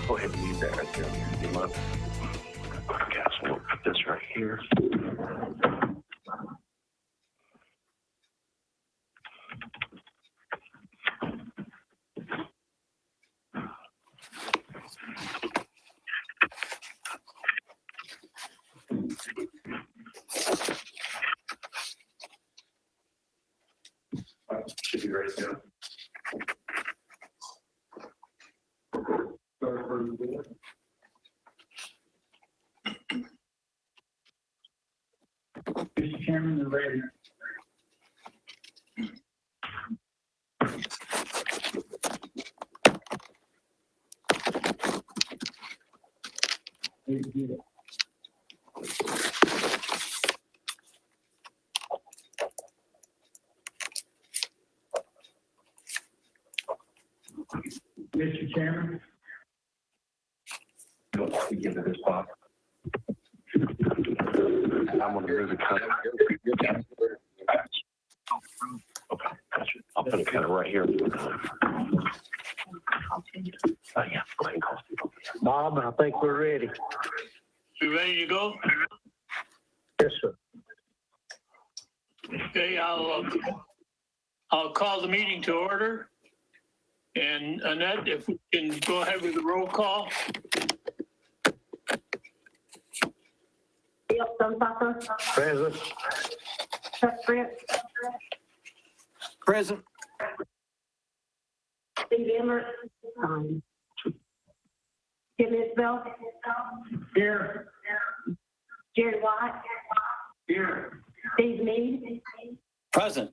Go ahead and leave that right there. You mind? Okay, so we'll put this right here. Should be ready to go. Mr. Chairman, you're ready. Mr. Chairman. We give it this box. And I'm going to move the cutter. Okay, gotcha. I'll put a cutter right here. Yeah, go ahead and call Steve. Bob, I think we're ready. You ready to go? Yes, sir. Okay, I'll call the meeting to order. And Annette, if we can go ahead with the roll call. Yep, Dunbarton. Present. Chuck Grant. Present. Steve Emmert. Tim Isbell. Here. Jerry White. Here. Steve Meade. Present.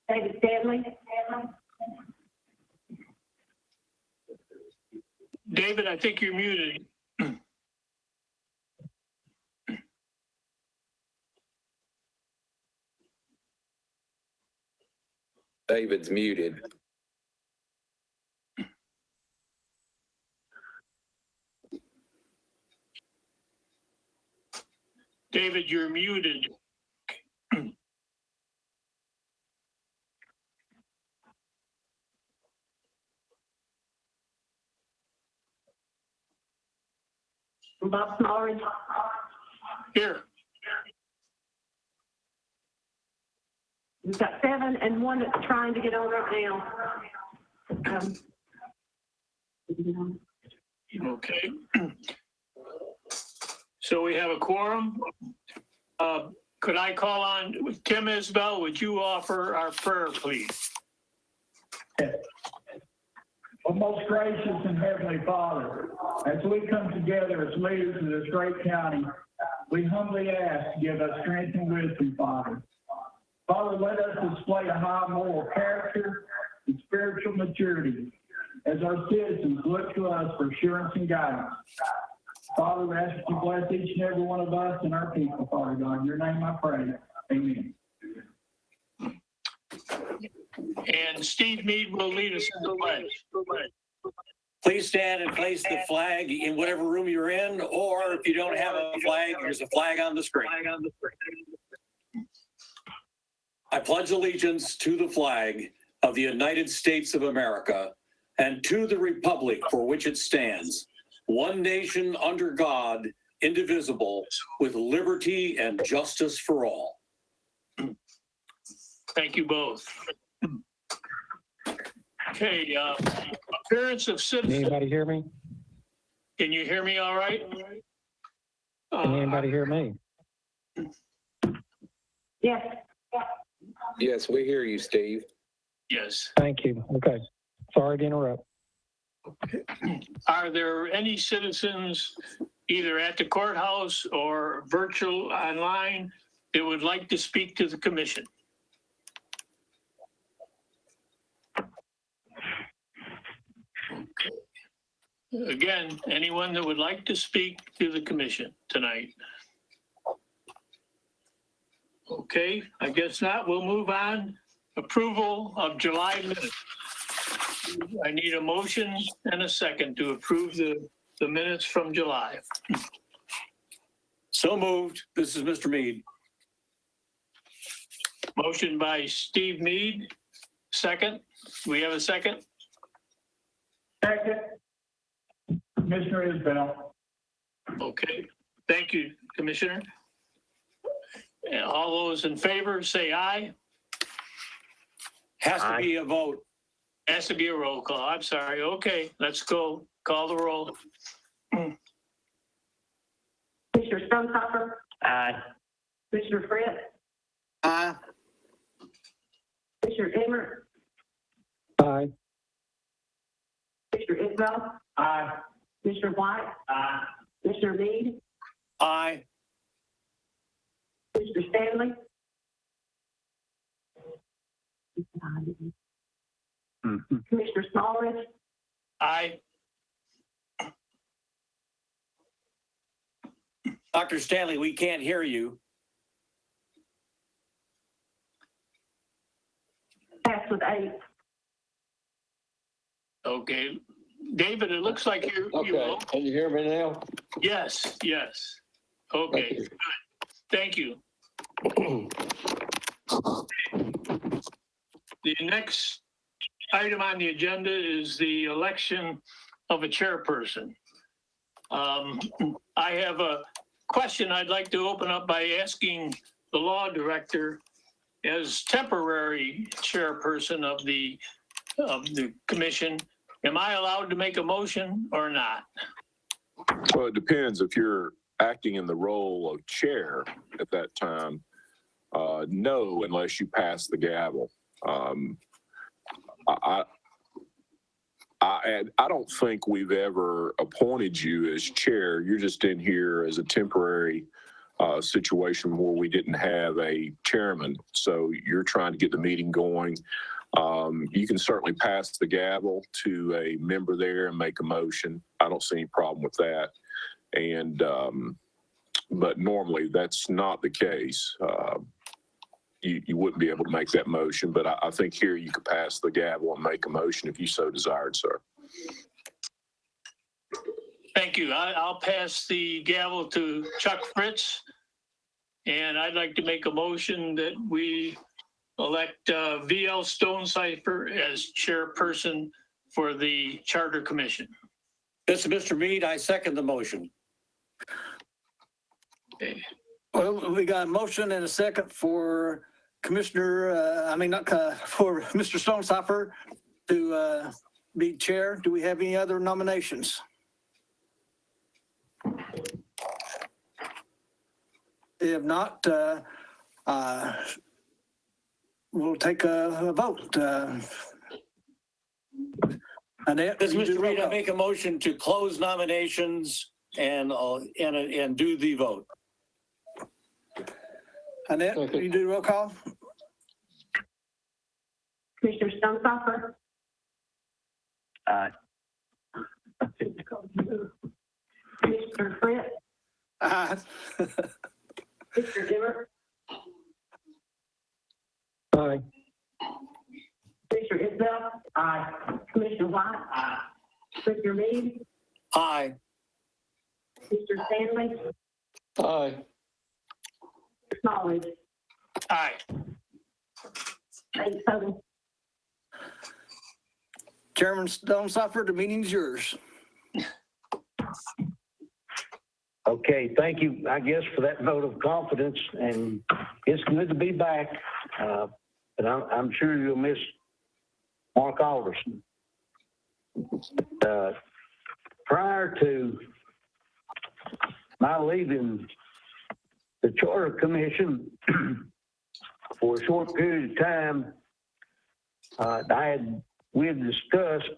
David Stanley. David, I think you're muted. David's muted. David, you're muted. Bob Smallridge. Here. We've got 7 and 1 that's trying to get on right now. Okay. So we have a quorum. Could I call on Tim Isbell? Would you offer our prayer, please? Well, most gracious and heavenly Father, as we come together as leaders of this great county, we humbly ask to give us strength and wisdom, Father. Father, let us display a high moral character and spiritual maturity as our citizens look to us for assurance and guidance. Father, we ask that you bless each and every one of us and our people, Father God. In your name I pray. Amen. And Steve Meade will lead us in the pledge. Please stand and place the flag in whatever room you're in, or if you don't have a flag, there's a flag on the screen. I pledge allegiance to the flag of the United States of America and to the republic for which it stands, one nation under God, indivisible, with liberty and justice for all. Thank you both. Okay, appearance of citizens. Anybody hear me? Can you hear me all right? Can anybody hear me? Yes. Yes, we hear you, Steve. Yes. Thank you. Okay. Sorry to interrupt. Are there any citizens, either at the courthouse or virtual online, that would like to speak to the commission? Again, anyone that would like to speak to the commission tonight? Okay, I guess not. We'll move on. Approval of July minutes. I need a motion and a second to approve the minutes from July. So moved. This is Mr. Meade. Motion by Steve Meade. Second. We have a second? Second. Commissioner Isbell. Okay, thank you, Commissioner. And all those in favor, say aye. Has to Aye. be a vote. Has to be a roll call. I'm sorry. Okay, let's go. Call the roll. Commissioner Stonesifer, Aye. Commissioner Fritz, Aye. Commissioner Emmer, Aye. Commissioner Isbell, Aye. Commissioner White, Aye. Commissioner Meade, Aye. Commissioner Stanley. Commissioner Smallridge, Aye. Dr. Stanley, we can't hear you. passed with 8. Okay. David, it looks like you Okay, can you hear me now? Yes, yes. Okay, good. Thank you. The next item on the agenda is the election of a chairperson. I have a question I'd like to open up by asking the law director, as temporary chairperson of the commission, am I allowed to make a motion or not? Well, it depends. If you're acting in the role of chair at that time, no, unless you pass the gavel. I don't think we've ever appointed you as chair. You're just in here as a temporary situation where we didn't have a chairman. So you're trying to get the meeting going. You can certainly pass the gavel to a member there and make a motion. I don't see any problem with that. And, but normally that's not the case. You wouldn't be able to make that motion, but I think here you could pass the gavel and make a motion if you so desired, sir. Thank you. I'll pass the gavel to Chuck Fritz. And I'd like to make a motion that we elect V.L. Stonesifer as chairperson for the Charter Commission. This is Mr. Meade. I second the motion. Okay. Well, we got a motion and a second for Commissioner, for Mr. Stonesifer to be chair. Do we have any other nominations? If not, we'll take a vote. Annette, This is will you do Mr. the roll Reed. I call? make a motion to close nominations and do the vote. Annette, will you do the roll call? Commissioner Stonesifer, Aye. Commissioner Fritz, Aye. Commissioner Emmer, Aye. Commissioner Isbell. Aye. Commissioner White. Aye. Commissioner Meade, Aye. Commissioner Stanley, Aye. Smallridge. Aye. 8 total. Chairman Stonesifer, the meeting's yours. Okay, thank you, I guess, for that vote of confidence, and it's good to be back. But I'm sure you'll miss Mark Alderson. Prior to my leaving the Charter Commission for a short period of time, we had discussed,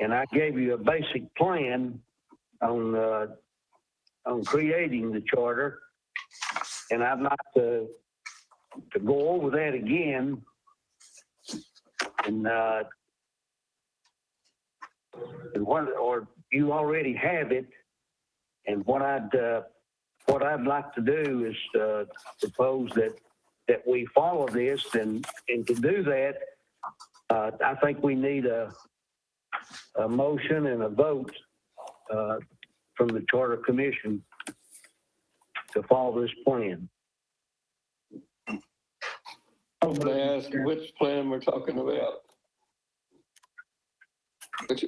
and I gave you a basic plan on creating the charter, and I'd like to go over that again, and or you already have it, and what I'd like to do is propose that we follow this, and to do that, I think we need a motion and a vote from the Charter Commission to follow this plan. I'm gonna ask which plan we're talking about.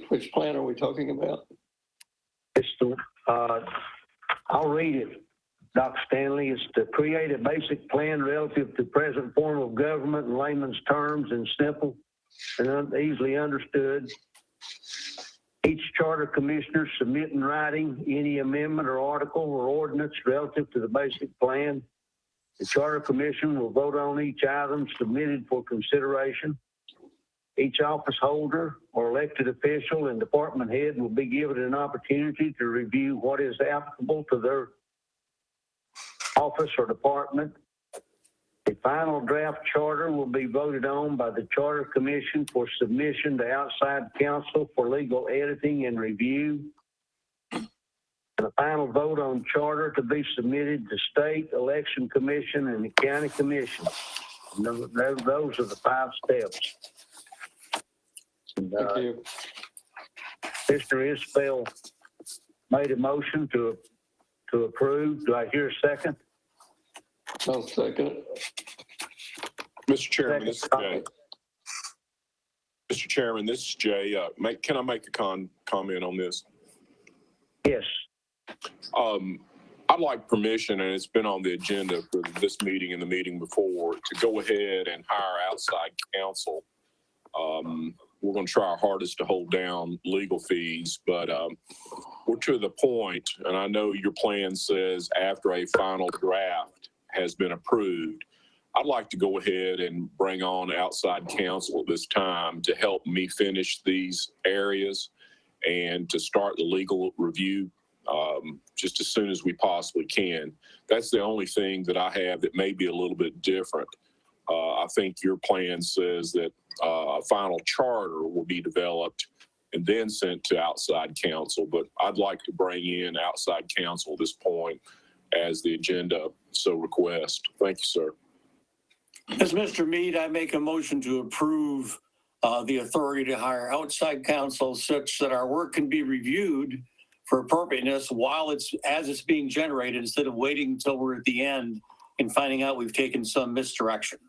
Which plan are we talking about? It's the, I'll read it, Dr. Stanley. It's to create a basic plan relative to present form of government in layman's terms and simple and easily understood. Each charter commissioner submit in writing any amendment or article or ordinance relative to the basic plan. The charter commission will vote on each item submitted for consideration. Each office holder or elected official and department head will be given an opportunity to review what is applicable to their office or department. The final draft charter will be voted on by the Charter Commission for submission to outside counsel for legal editing and review. The final vote on charter to be submitted to State Election Commission and the County Commission. And those are the 5 steps. And, Thank you. Mr. Isbell made a motion to approve. Do I hear a second? I'll second it. Mr. Chairman, this is Jay. Mr. Chairman, this is Jay. Can I make a comment on this? Yes. I'd like permission, and it's been on the agenda for this meeting and the meeting before, to go ahead and hire outside counsel. We're going to try our hardest to hold down legal fees, but we're to the point, and I know your plan says after a final draft has been approved. I'd like to go ahead and bring on outside counsel at this time to help me finish these areas and to start the legal review just as soon as we possibly can. That's the only thing that I have that may be a little bit different. I think your plan says that a final charter will be developed and then sent to outside counsel, but I'd like to bring in outside counsel at this point as the agenda so requests. Thank you, sir. As Mr. Mead, I make a motion to approve the authority to hire outside counsel such that our work can be reviewed for appropriateness while as it's being generated, instead of waiting until we're at the end and finding out we've taken some misdirection.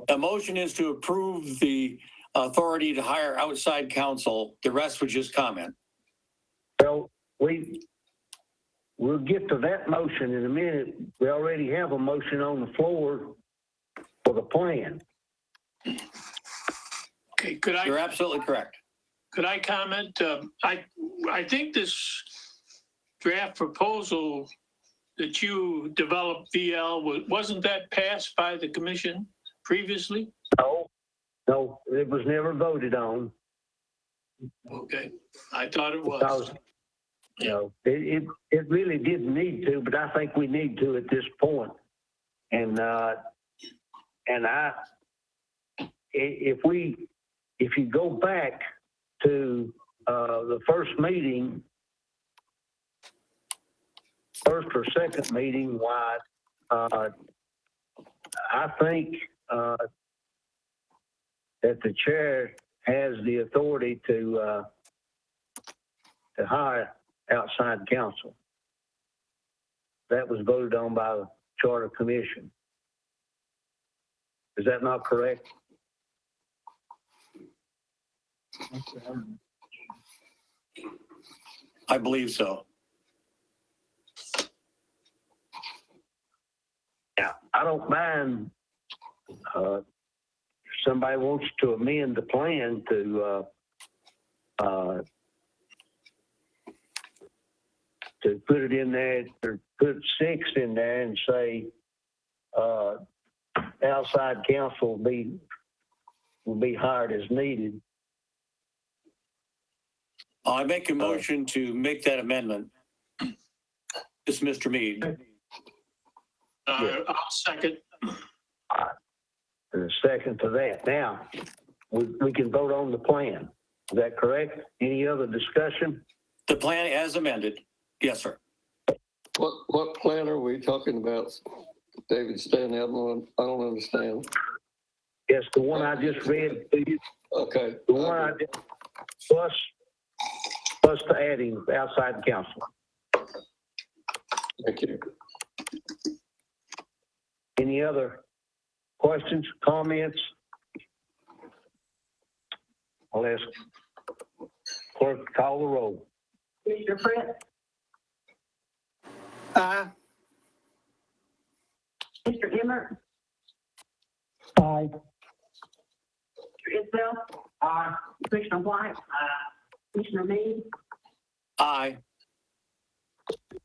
The motion is to approve the authority to hire outside counsel. The rest was just comment. Well, we'll get to that motion in a minute. We already have a motion on the floor for the plan. Okay, You're absolutely correct. could I comment? I think this draft proposal that you developed, VL, wasn't that passed by the commission previously? No, it was never voted on. Okay, I thought it was. Because, you know, it really didn't need to, but I think we need to at this point. And if you go back to the first or second meeting, I think that the chair has the authority to hire outside counsel. That was voted on by the Charter Commission. Is that not correct? I believe so. Yeah, I don't mind if somebody wants to amend the plan to put it in there, or put 6 in there and say outside counsel will be hired as needed. I make a motion to make that amendment. It's Mr. Mead. I'll second. And a second to that. Now, we can vote on the plan. Is that correct? Any other discussion? The plan as amended. Yes, sir. What plan are we talking about, David Stanley? I don't understand. Yes, the one I just read to you. Okay. The one I just, plus to adding outside counsel. Thank you. Any other questions, comments? I'll ask clerk to call the roll. Commissioner Fritz, Aye. Mr. Emmert, Aye. Mr. Isbell. Aye. Commissioner White. Aye. Commissioner Meade, Aye.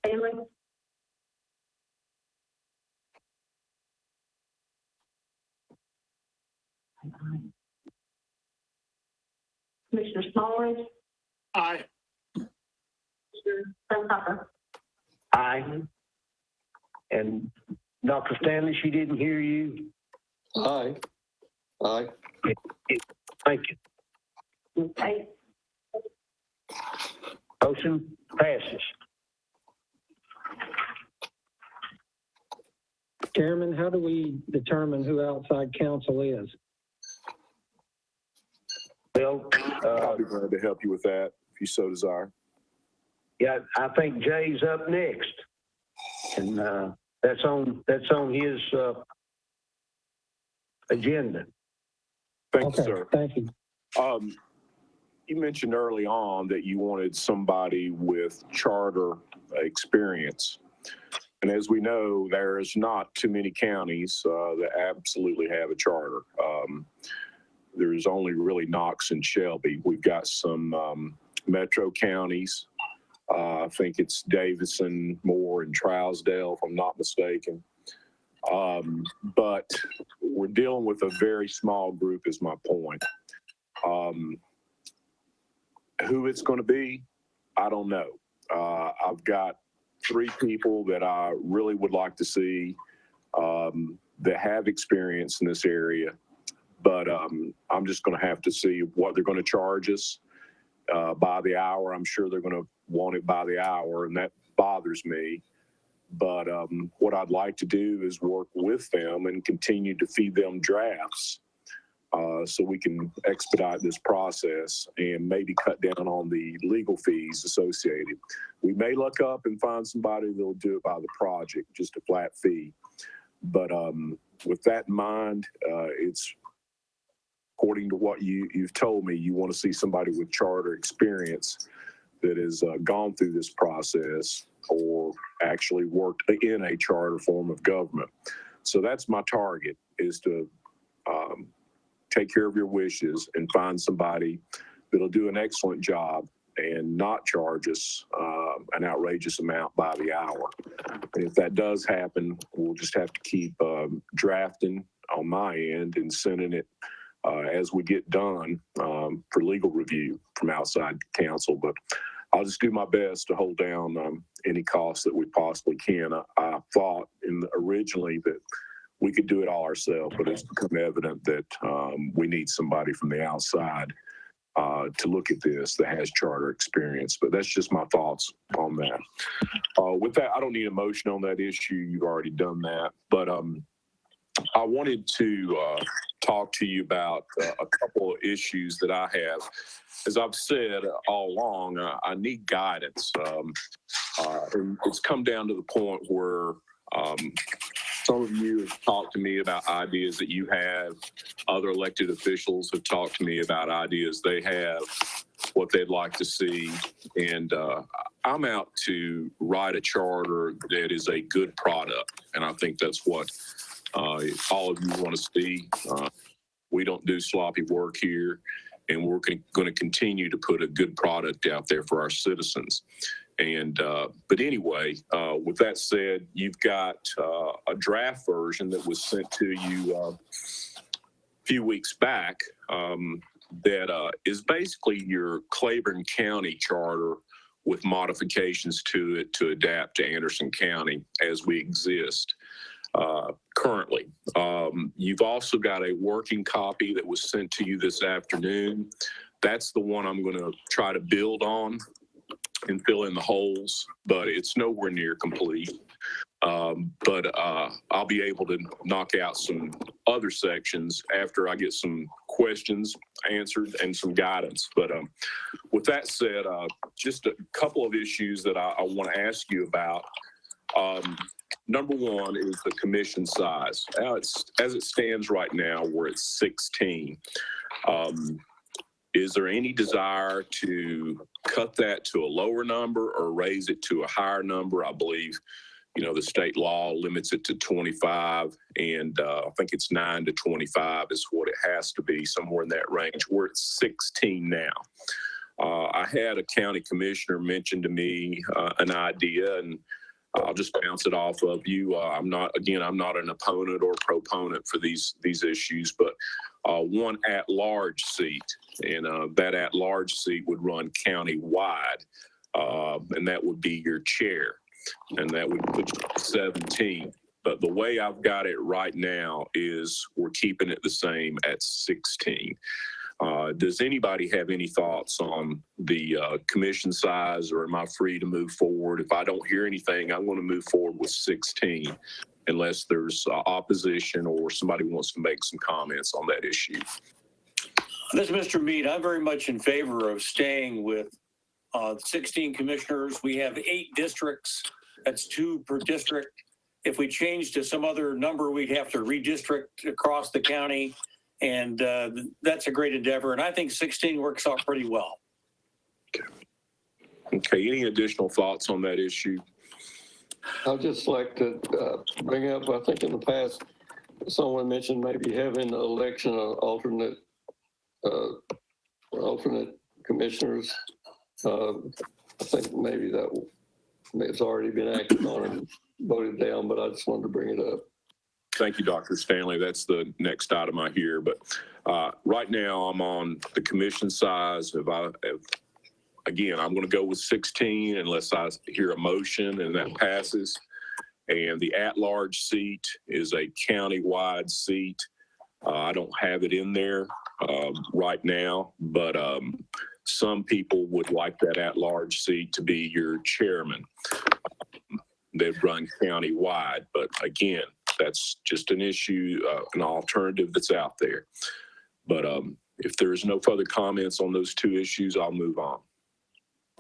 Stanley, Commissioner Smallridge, Aye. Commissioner Stonesifer. Aye. And Dr. Stanley, she didn't hear you. Aye. Aye. Thank you. Okay, Motion passes. Chairman, how do we determine who outside counsel is? Well, I'll be glad to help you with that if you so desire. yeah, I think Jay's up next. And, that's on his, agenda. Thank you, Okay, sir. thank you. You mentioned early on that you wanted somebody with charter experience. And as we know, there's not too many counties that absolutely have a charter. There's only really Knox and Shelby. We've got some metro counties. I think it's Davidson, Moore, and Trousdale, if I'm not mistaken. But we're dealing with a very small group is my point. Who it's going to be, I don't know. I've got 3 people that I really would like to see that have experience in this area, but I'm just going to have to see what they're going to charge us by the hour. I'm sure they're going to want it by the hour, and that bothers me. But what I'd like to do is work with them and continue to feed them drafts so we can expedite this process and maybe cut down on the legal fees associated. We may look up and find somebody that'll do it by the project, just a flat fee. But with that in mind, it's according to what you've told me, you want to see somebody with charter experience that has gone through this process or actually worked in a charter form of government. So that's my target, is to take care of your wishes and find somebody that'll do an excellent job and not charge us an outrageous amount by the hour. And if that does happen, we'll just have to keep drafting on my end and sending it as we get done for legal review from outside counsel. But I'll just do my best to hold down any costs that we possibly can. I thought originally that we could do it all ourselves, but it's become evident that we need somebody from the outside to look at this that has charter experience. But that's just my thoughts on that. With that, I don't need a motion on that issue. You've already done that. But I wanted to talk to you about a couple of issues that I have. As I've said all along, I need guidance. And it's come down to the point where some of you have talked to me about ideas that you have. Other elected officials have talked to me about ideas they have, what they'd like to see. And I'm out to write a charter that is a good product. And I think that's what all of you want to see. We don't do sloppy work here, and we're going to continue to put a good product out there for our citizens. And but anyway, with that said, you've got a draft version that was sent to you a few weeks back that is basically your Claiborne County charter with modifications to it to adapt to Anderson County as we exist currently. You've also got a working copy that was sent to you this afternoon. That's the one I'm going to try to build on and fill in the holes, but it's nowhere near complete. But I'll be able to knock out some other sections after I get some questions answered and some guidance. But with that said, just a couple of issues that I want to ask you about. number one is the commission size. As it stands right now, we're at 16. Is there any desire to cut that to a lower number or raise it to a higher number? I believe, the state law limits it to 25, and I think it's 9 to 25 is what it has to be, somewhere in that range. We're at 16 now. I had a county commissioner mention to me an idea, and I'll just bounce it off of you. I'm not an opponent or proponent for these issues, but one at-large seat, and that at-large seat would run county-wide, and that would be your chair, and that would put you at 17. But the way I've got it right now is we're keeping it the same at 16. Does anybody have any thoughts on the commission size, or am I free to move forward? If I don't hear anything, I'm going to move forward with 16, unless there's opposition or somebody wants to make some comments on that issue. This is Mr. Mead. I'm very much in favor of staying with 16 commissioners. We have 8 districts. That's 2 per district. If we change to some other number, we'd have to redistrict across the county. And that's a great endeavor. And I think 16 works out pretty well. Okay. Any additional thoughts on that issue? I'd just like to bring up, I think in the past, someone mentioned maybe having an election of alternate commissioners. I think maybe it's already been acted on and voted down, but I just wanted to bring it up. Thank you, Dr. Stanley. That's the next item I hear. But right now, I'm on the commission size. Again, I'm going to go with 16 unless I hear a motion and that passes. And the at-large seat is a county-wide seat. I don't have it in there right now, but some people would like that at-large seat to be your chairman. They'd run county-wide, but again, that's just an issue, an alternative that's out there. But if there's no further comments on those 2 issues, I'll move on.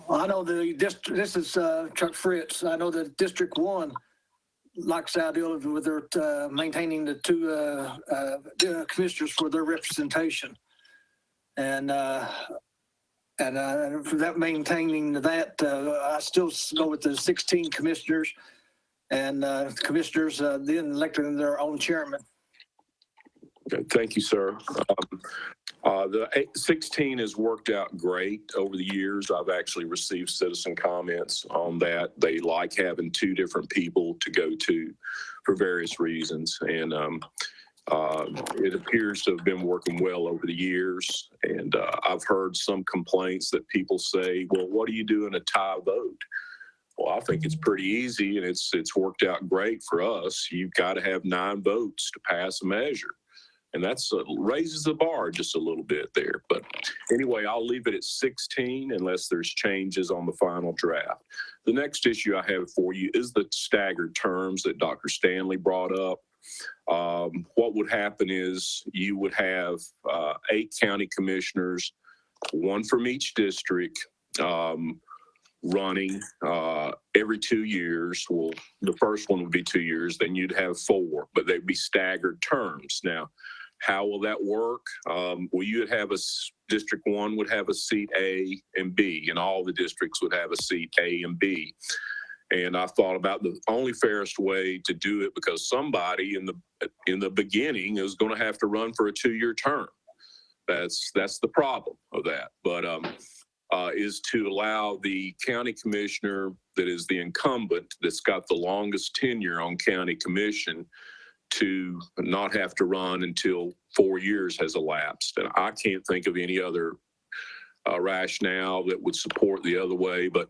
Well, I know this is Chuck Fritz. I know that District 1 likes the idea with their maintaining the 2 commissioners for their representation. And for that, maintaining that, I still go with the 16 commissioners, and commissioners then electing their own chairman. Okay, thank you, sir. The 16 has worked out great over the years. I've actually received citizen comments on that. They like having 2 different people to go to for various reasons. And it appears to have been working well over the years. And I've heard some complaints that people say, well, what do you do in a tie vote? Well, I think it's pretty easy, and it's worked out great for us. You've got to have 9 votes to pass a measure. And that's raises the bar just a little bit there. But anyway, I'll leave it at 16 unless there's changes on the final draft. The next issue I have for you is the staggered terms that Dr. Stanley brought up. What would happen is you would have 8 county commissioners, 1 from each district, running every 2 years. Well, the first one would be 2 years, then you'd have 4, but they'd be staggered terms. Now, how will that work? Well, you would have District 1 would have a seat A and B, and all the districts would have a seat A and B. And I thought about the only fairest way to do it, because somebody in the beginning is going to have to run for a 2-year term. That's the problem of that. But is to allow the county commissioner that is the incumbent, that's got the longest tenure on county commission, to not have to run until 4 years has elapsed. And I can't think of any other rationale that would support the other way. But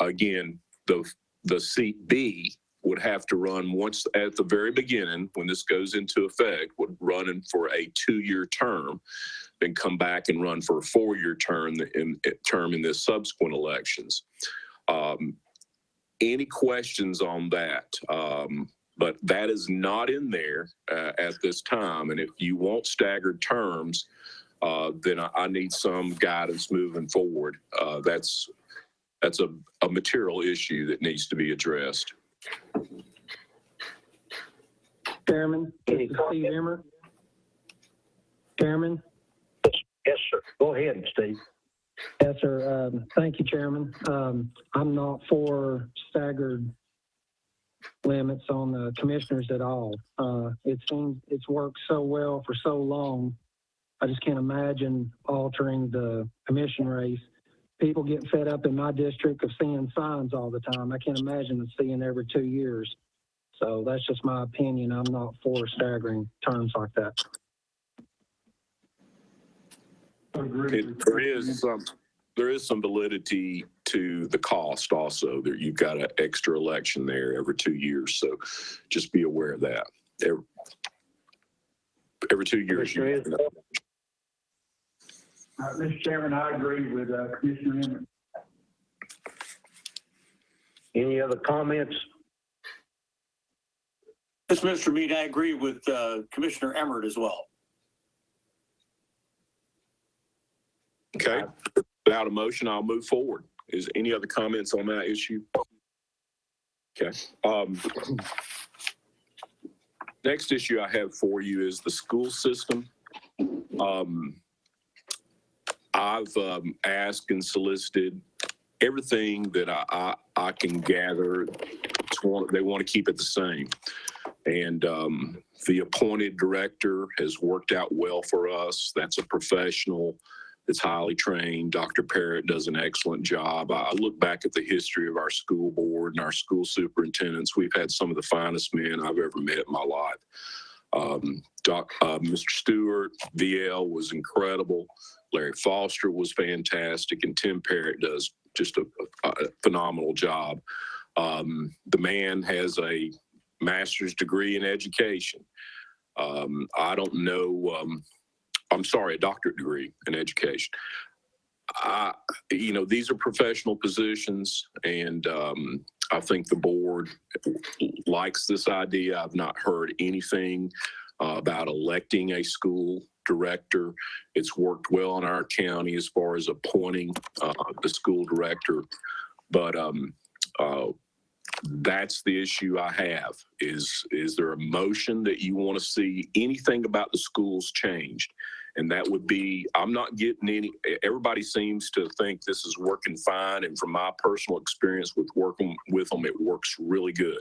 again, the seat B would have to run once at the very beginning, when this goes into effect, would run in for a 2-year term, then come back and run for a 4-year term in the subsequent elections. Any questions on that? But that is not in there at this time. And if you want staggered terms, then I need some guidance moving forward. That's a material issue that needs to be addressed. Chairman, this Any is Steve comment? Emmer. Chairman? Yes, sir. Go ahead, Steve. Yes, sir. Thank you, Chairman. I'm not for staggered limits on the commissioners at all. It seems it's worked so well for so long. I just can't imagine altering the commission race. People get fed up in my district of seeing signs all the time. I can't imagine seeing every 2 years. So that's just my opinion. I'm not for staggering terms like that. There is some validity to the cost also. There, you've got an extra election there every 2 years, so just be aware of that. Every 2 years. Mr. Chairman, I agree with Commissioner Emmett. Any other comments? Yes, Mr. Mead, I agree with Commissioner Emmert as well. Okay, without a motion, I'll move forward. Is any other comments on that issue? Okay. Next issue I have for you is the school system. I've asked and solicited everything that I can gather. They want to keep it the same. And the appointed director has worked out well for us. That's a professional. It's highly trained. Dr. Parrott does an excellent job. I look back at the history of our school board and our school superintendents. We've had some of the finest men I've ever met in my life. Mr. Stewart, VL was incredible. Larry Foster was fantastic, and Tim Parrott does just a phenomenal job. The man has a master's degree in education. I don't know. I'm sorry, a doctorate degree in education. These are professional positions, and I think the board likes this idea. I've not heard anything about electing a school director. It's worked well in our county as far as appointing the school director, but that's the issue I have. Is there a motion that you want to see anything about the schools changed? And that would be, I'm not getting any, everybody seems to think this is working fine. And from my personal experience with working with them, it works really good.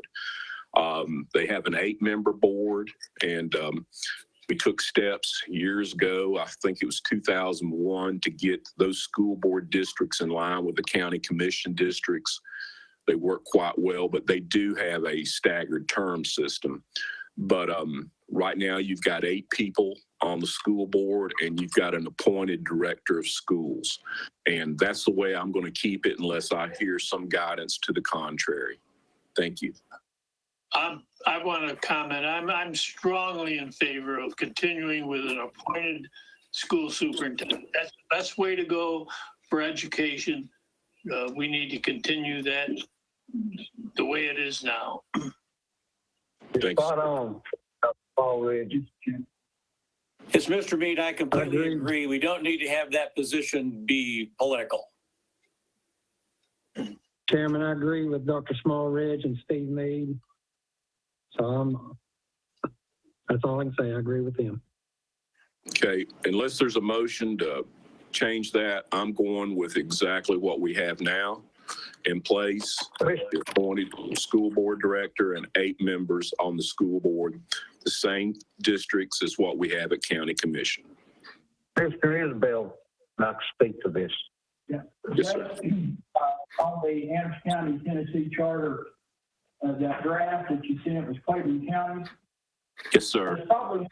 They have an 8-member board, and we took steps years ago, I think it was 2001, to get those school board districts in line with the county commission districts. They work quite well, but they do have a staggered term system. But right now you've got 8 people on the school board, and you've got an appointed director of schools. And that's the way I'm going to keep it unless I hear some guidance to the contrary. Thank you. I want to comment. I'm strongly in favor of continuing with an appointed school superintendent. That's the best way to go for education. We need to continue that the way it is now. Thanks. Spot on, Paul Ridge. Yes, Mr. Mead, I completely Agreed. agree. We don't need to have that position be political. Chairman, I agree with Dr. Smallridge and Steve Mead. So that's all I can say. I agree with them. Okay, unless there's a motion to change that, I'm going with exactly what we have now in place. The appointed school board director and 8 members on the school board, the same districts as what we have at county commission. Mr. Isbell, like to speak to this. Yeah. Yes, sir. On the Anderson County, Tennessee Charter, that draft that you sent was Cleveland County. Yes, sir. There's probably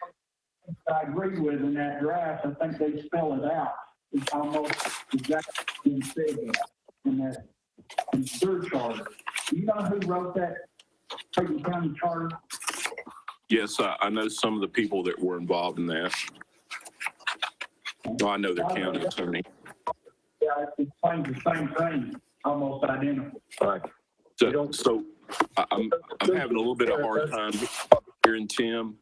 things I agree with in that draft. I think they spell it out. It's almost exactly what you said in that in their charter. Do you know who wrote that Cleveland County Charter? Yes, I know some of the people that were involved in that. Well, I know their county attorney. Yeah, it claims the same thing, almost identical. Right. So I'm having a little bit of a hard time hearing Tim,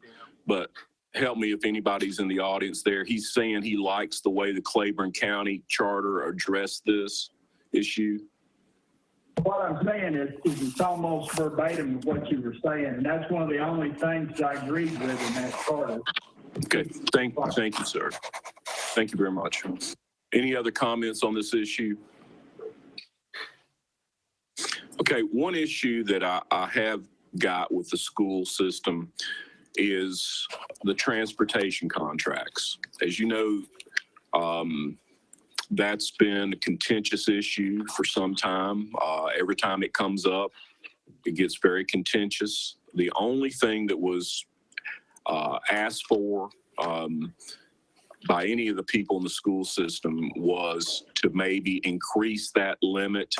but help me if anybody's in the audience there. He's saying he likes the way the Claiborne County Charter addressed this issue. What I'm saying is it's almost verbatim of what you were saying, and that's one of the only things I agreed with in that charter. Okay, thank you, sir. Thank you very much. Any other comments on this issue? Okay, one issue that I have got with the school system is the transportation contracts. As you know, that's been a contentious issue for some time. Every time it comes up, it gets very contentious. The only thing that was asked for by any of the people in the school system was to maybe increase that limit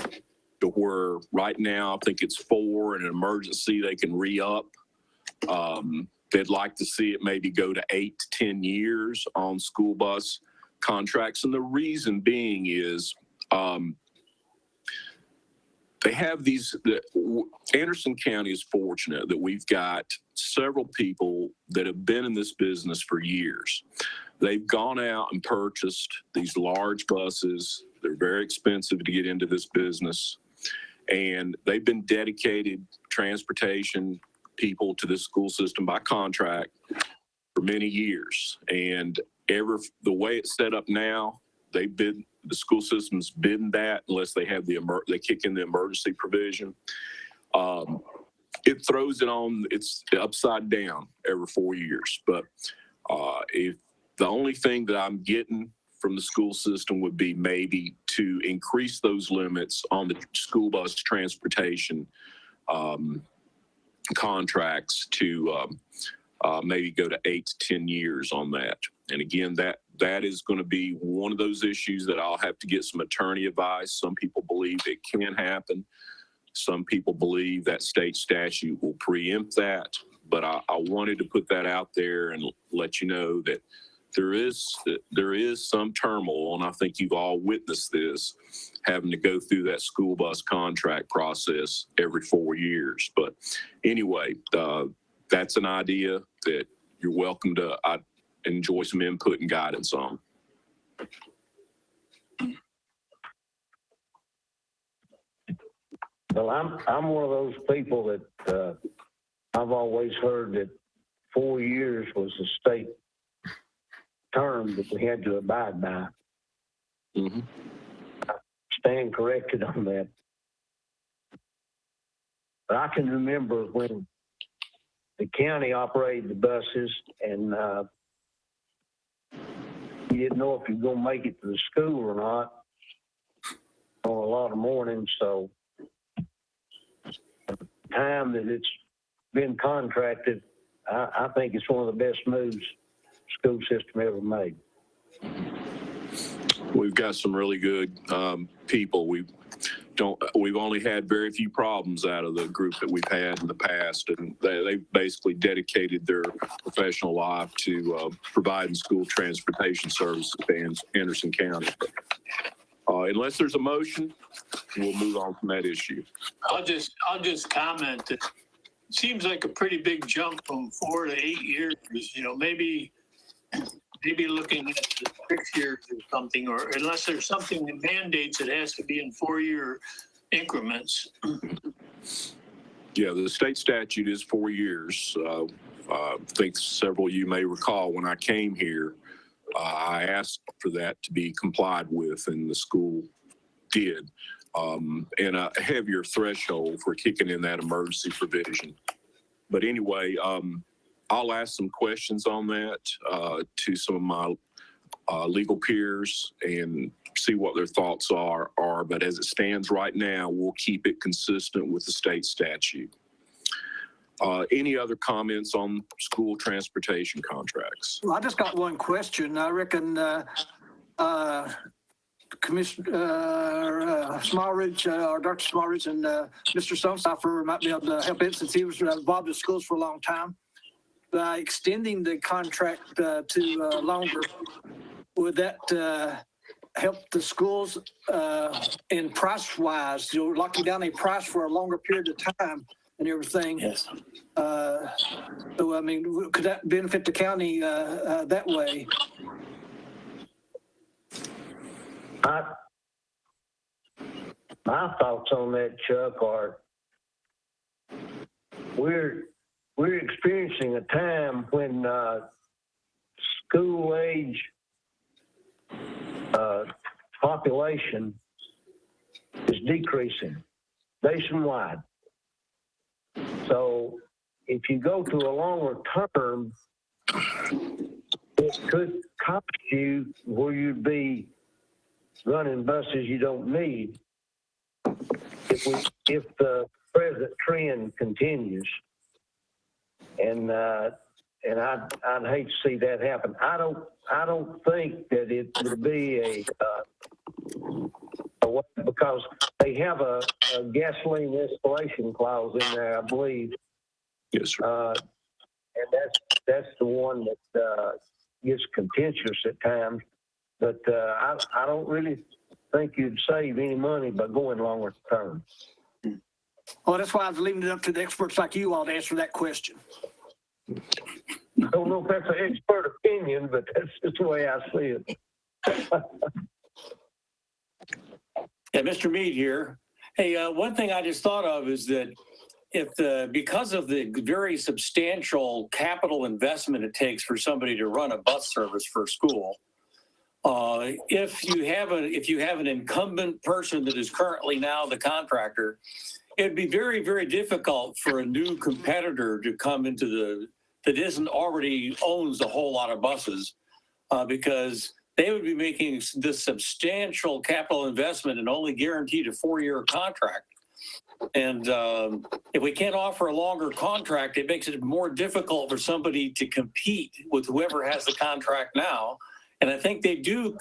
to where right now I think it's 4, in an emergency they can re-up. They'd like to see it maybe go to 8 to 10 years on school bus contracts. And the reason being is they have these, Anderson County is fortunate that we've got several people that have been in this business for years. They've gone out and purchased these large buses. They're very expensive to get into this business. And they've been dedicated transportation people to this school system by contract for many years. And the way it's set up now, the school system's bid that unless they have they kick in the emergency provision. It throws it on, it's upside down every 4 years. But if the only thing that I'm getting from the school system would be maybe to increase those limits on the school bus transportation contracts to maybe go to 8 to 10 years on that. And again, that is going to be one of those issues that I'll have to get some attorney advice. Some people believe it can happen. Some people believe that state statute will preempt that. But I wanted to put that out there and let you know that there is some turmoil, and I think you've all witnessed this, having to go through that school bus contract process every 4 years. But anyway, that's an idea that you're welcome to enjoy some input and guidance on. Well, I'm one of those people that I've always heard that 4 years was the state term that we had to abide by. Mm-hmm. I stand corrected on that. But I can remember when the county operated the buses and you didn't know if you're going to make it to the school or not on a lot of mornings. So the time that it's been contracted, I think it's one of the best moves the school system ever made. We've got some really good people. We've only had very few problems out of the group that we've had in the past, and they basically dedicated their professional life to providing school transportation services in Anderson County. Unless there's a motion, we'll move on from that issue. I'll just comment that it seems like a pretty big jump from 4 to 8 years. You know, maybe looking at 6 years or something, or unless there's something that mandates it has to be in 4-year increments. Yeah, the state statute is 4 years. I think several of you may recall when I came here, I asked for that to be complied with, and the school did. And a heavier threshold for kicking in that emergency provision. But anyway, I'll ask some questions on that to some of my legal peers and see what their thoughts are. But as it stands right now, we'll keep it consistent with the state statute. Any other comments on school transportation contracts? Well, I just got one question. I reckon Commissioner Smallridge, or Dr. Smallridge, and Mr. Stonestoffer might be able to help it since he was involved in schools for a long time. By extending the contract to longer, would that help the schools in price-wise? You're locking down a price for a longer period of time and everything. Yes. So, I mean, could that benefit the county that way? my thoughts on that, Chuck, are we're experiencing a time when school age population is decreasing nationwide. So if you go to a longer term, it could cost you where you'd be running buses you don't need if the present trend continues. And I'd hate to see that happen. I don't think that it would be a way, because they have a gasoline escalation clause in there, I believe. Yes, sir. And that's the one that gets contentious at times. But I don't really think you'd save any money by going longer term. Well, that's why I was leaving it up to the experts like you all to answer that question. I don't know if that's an expert opinion, but that's just the way I see it. Yeah, Mr. Mead here. Hey, one thing I just thought of is that because of the very substantial capital investment it takes for somebody to run a bus service for school, if you have an incumbent person that is currently now the contractor, it'd be very, very difficult for a new competitor to come into that isn't already owns a whole lot of buses, because they would be making this substantial capital investment and only guaranteed a 4-year contract. And if we can't offer a longer contract, it makes it more difficult for somebody to compete with whoever has the contract now. And I think they do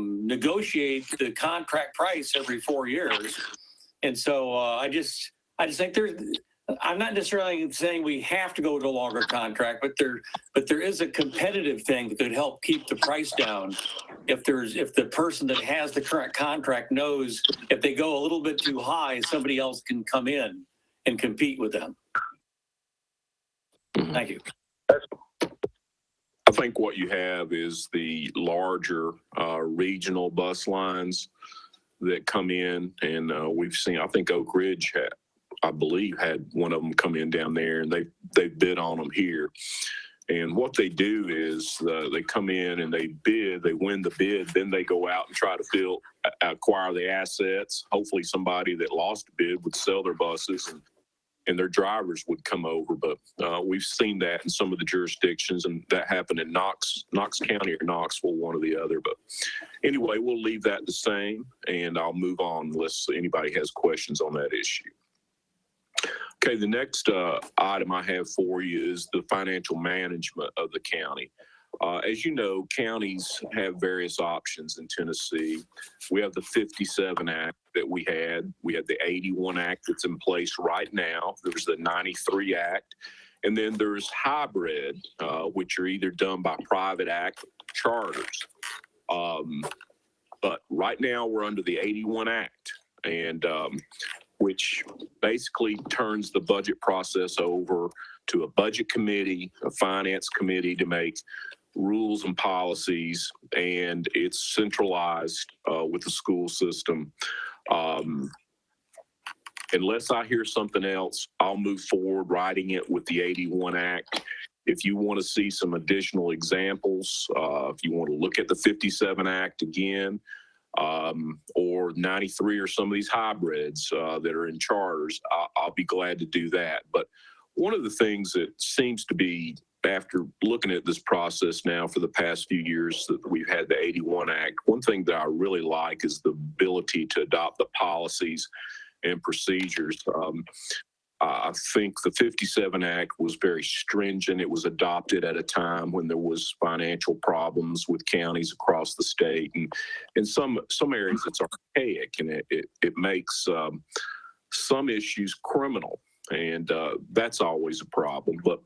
negotiate the contract price every 4 years. And so I just think I'm not necessarily saying we have to go to a longer contract, but there is a competitive thing that could help keep the price down. If the person that has the current contract knows if they go a little bit too high, somebody else can come in and compete with them. Thank you. I think what you have is the larger regional bus lines that come in, and we've seen, I think Oak Ridge I believe had one of them come in down there, and they bid on them here. And what they do is they come in and they bid, they win the bid, then they go out and try to acquire the assets. Hopefully somebody that lost the bid would sell their buses and their drivers would come over. But we've seen that in some of the jurisdictions, and that happened in Knox County or Knoxville, one or the other. But anyway, we'll leave that the same, and I'll move on unless anybody has questions on that issue. Okay, the next item I have for you is the financial management of the county. As you know, counties have various options in Tennessee. We have the 57 Act that we had. We have the 81 Act that's in place right now. There's the 93 Act. And then there's hybrid, which are either done by private act or charters. But right now we're under the 81 Act, and which basically turns the budget process over to a budget committee, a finance committee to make rules and policies, and it's centralized with the school system. Unless I hear something else, I'll move forward writing it with the 81 Act. If you want to see some additional examples, if you want to look at the 57 Act again, or 93 or some of these hybrids that are in charters, I'll be glad to do that. But one of the things that seems to be, after looking at this process now for the past few years that we've had the 81 Act, one thing that I really like is the ability to adopt the policies and procedures. I think the 57 Act was very stringent. It was adopted at a time when there was financial problems with counties across the state, and in some areas it's archaic, and it makes some issues criminal, and that's always a problem. But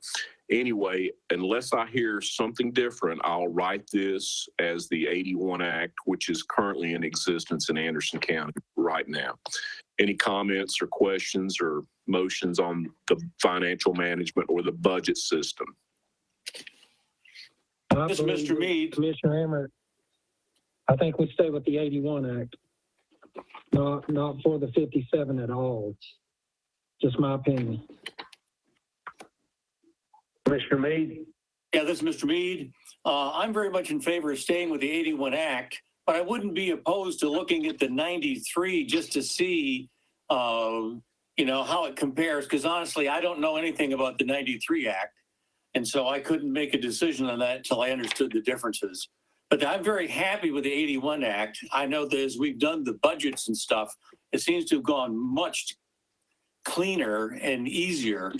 anyway, unless I hear something different, I'll write this as the 81 Act, which is currently in existence in Anderson County right now. Any comments or questions or motions on the financial management or the budget system? This is Mr. Mead. Commissioner Emmer, I think we stay with the 81 Act. not for the 57 at all. Just my opinion. Commissioner Meade? Yeah, this is Mr. Meade. I'm very much in favor of staying with the 81 Act, but I wouldn't be opposed to looking at the 93 just to see, how it compares. Because honestly, I don't know anything about the 93 Act. And so I couldn't make a decision on that until I understood the differences. But I'm very happy with the 81 Act. I know that as we've done the budgets and stuff, it seems to have gone much cleaner and easier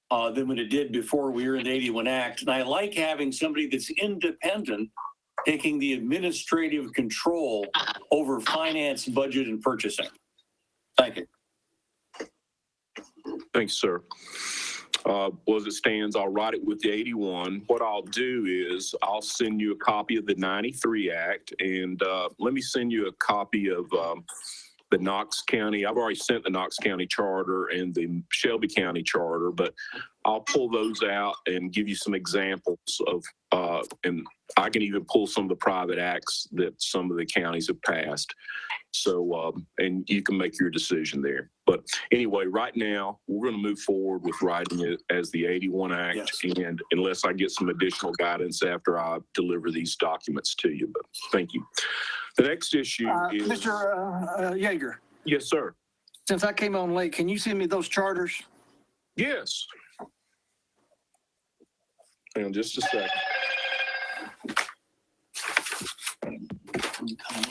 than when it did before we were in the 81 Act. And I like having somebody that's independent taking the administrative control over finance, budget, and purchasing. Thank you. Thanks, sir. As it stands, I'll write it with the 81. What I'll do is I'll send you a copy of the 93 Act, and let me send you a copy of the Knox County. I've already sent the Knox County Charter and the Shelby County Charter, but I'll pull those out and give you some examples of, and I can even pull some of the private acts that some of the counties have passed. So, and you can make your decision there. But anyway, right now, we're going to move forward with writing it as the 81 Act. Yes. And unless I get some additional guidance after I deliver these documents to you, but thank you. The next issue is. Mr. Yeager, Yes, sir. since I came on late, can you send me those charters? Yes. Hang on just a second.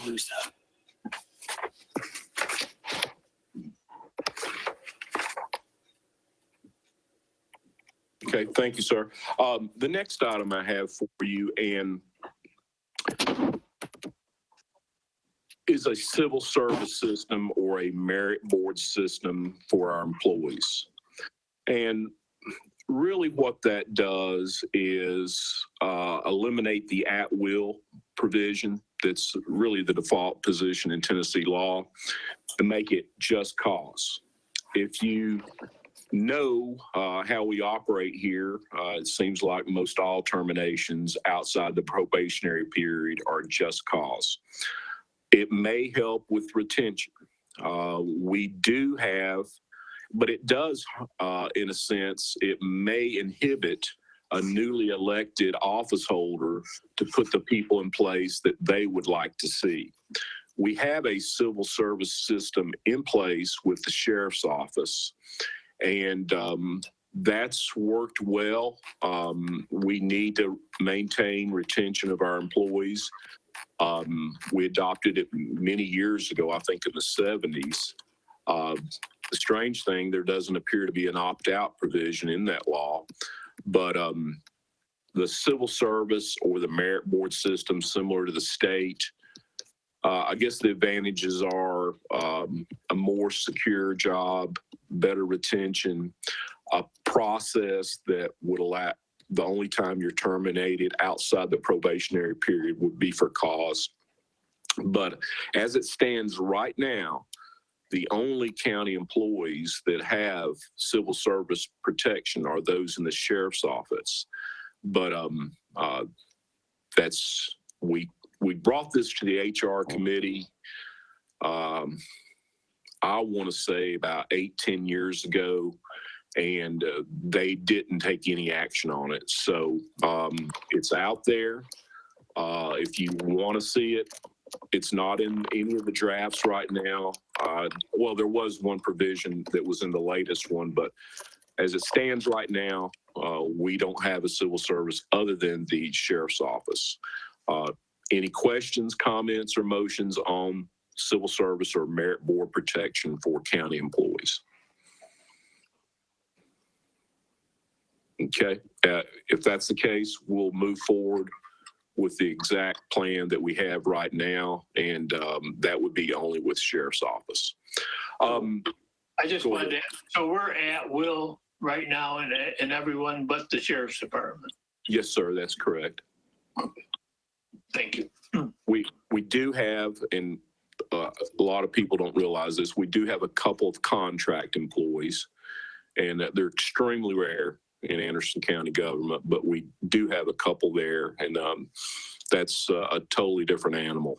Lose that. Okay, thank you, sir. The next item I have for you and is a civil service system or a merit board system for our employees. And really what that does is eliminate the at-will provision that's really the default position in Tennessee law and make it just cause. If you know how we operate here, it seems like most all terminations outside the probationary period are just cause. It may help with retention. We do have, but it does, in a sense, it may inhibit a newly elected office holder to put the people in place that they would like to see. We have a civil service system in place with the sheriff's office, and that's worked well. We need to maintain retention of our employees. We adopted it many years ago, I think in the 70s. The strange thing, there doesn't appear to be an opt-out provision in that law, but the civil service or the merit board system, similar to the state, I guess the advantages are a more secure job, better retention, a process that would allow the only time you're terminated outside the probationary period would be for cause. But as it stands right now, the only county employees that have civil service protection are those in the sheriff's office. But we brought this to the HR committee, I want to say about 8-10 years ago, and they didn't take any action on it. So it's out there. If you want to see it, it's not in any of the drafts right now. Well, there was one provision that was in the latest one, but as it stands right now, we don't have a civil service other than the sheriff's office. Any questions, comments, or motions on civil service or merit board protection for county employees? Okay, if that's the case, we'll move forward with the exact plan that we have right now, and that would be only with sheriff's office. I just wanted to, so we're at will right now in everyone but the sheriff's department. Yes, sir, that's correct. Thank you. We do have, and a lot of people don't realize this, we do have a couple of contract employees, and they're extremely rare. in Anderson County government, but we do have a couple there, and that's a totally different animal.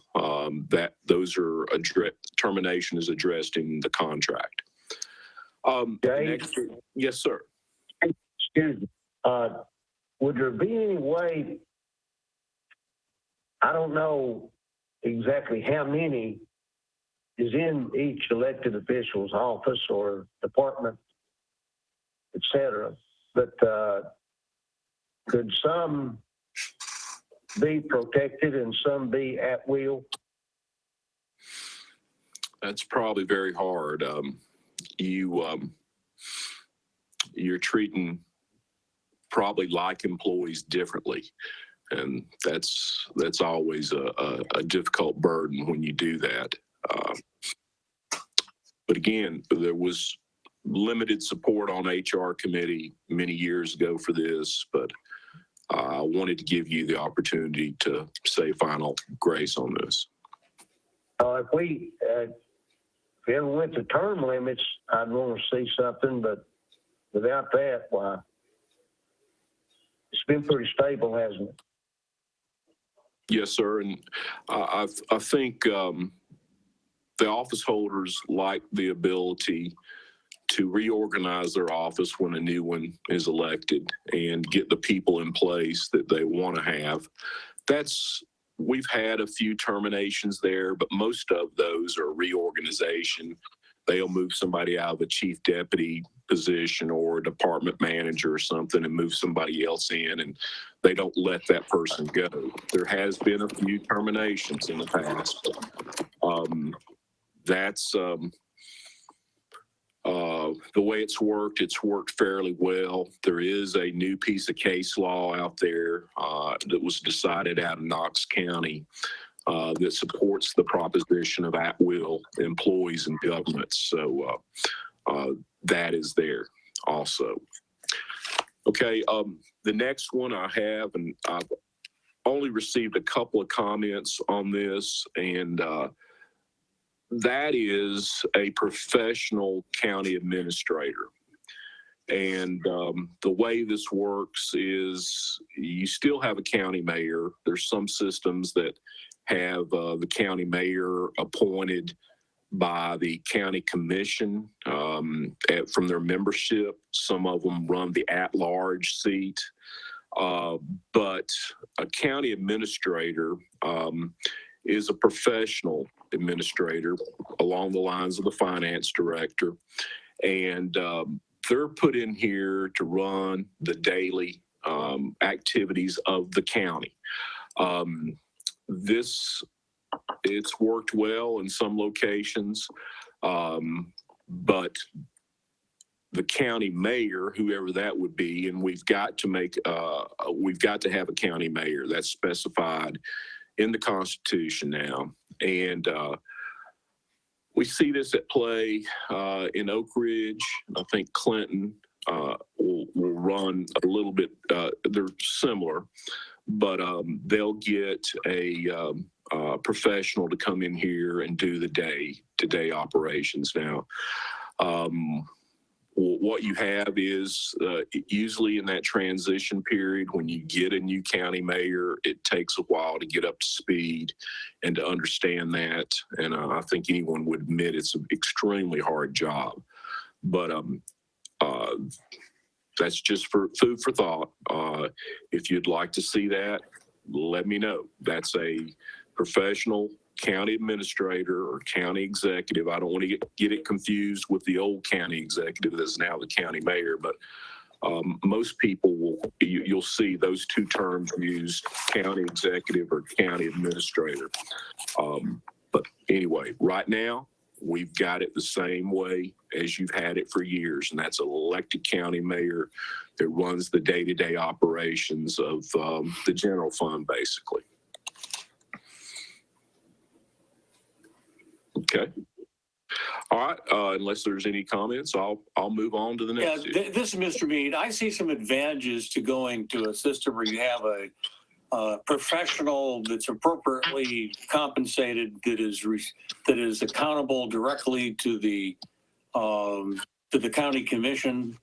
Termination is addressed in the contract. Dave? Yes, sir. Excuse me. Would there be any way, I don't know exactly how many is in each elected official's office or department, et cetera, but could some be protected and some be at will? That's probably very hard. You're treating probably like employees differently, and that's always a difficult burden when you do that. But again, there was limited support on HR committee many years ago for this, but I wanted to give you the opportunity to say final grace on this. If we ever went to term limits, I'd want to see something, but without that, why? It's been pretty stable, hasn't it? Yes, sir. And I think the office holders like the ability to reorganize their office when a new one is elected and get the people in place that they want to have. We've had a few terminations there, but most of those are reorganization. They'll move somebody out of a chief deputy position or a department manager or something and move somebody else in, and they don't let that person go. There has been a few terminations in the past. That's the way it's worked fairly well. There is a new piece of case law out there that was decided out of Knox County that supports the proposition of at-will employees in government. So that is there also. Okay, the next one I have, and I've only received a couple of comments on this, and that is a professional county administrator. And the way this works is you still have a county mayor. There's some systems that have the county mayor appointed by the county commission from their membership. Some of them run the at-large seat. But a county administrator is a professional administrator along the lines of the finance director. And they're put in here to run the daily activities of the county. It's worked well in some locations, but the county mayor, whoever that would be, and we've got to have a county mayor that's specified in the Constitution now. And we see this at play in Oak Ridge. I think Clinton will run a little bit, they're similar, but they'll get a professional to come in here and do the day-to-day operations. Now, what you have is usually in that transition period, when you get a new county mayor, it takes a while to get up to speed and to understand that. And I think anyone would admit it's an extremely hard job. But that's just for food for thought. If you'd like to see that, let me know. That's a professional county administrator or county executive. I don't want to get it confused with the old county executive that's now the county mayor, but most people you'll see those two terms used, county executive or county administrator. But anyway, right now, we've got it the same way as you've had it for years, and that's an elected county mayor that runs the day-to-day operations of the general fund, basically. Okay. All right. Unless there's any comments, I'll move on to the next. Yeah, this is Mr. Mead. I see some advantages to going to a system where you have a professional that's appropriately compensated, that is accountable directly to the county commission,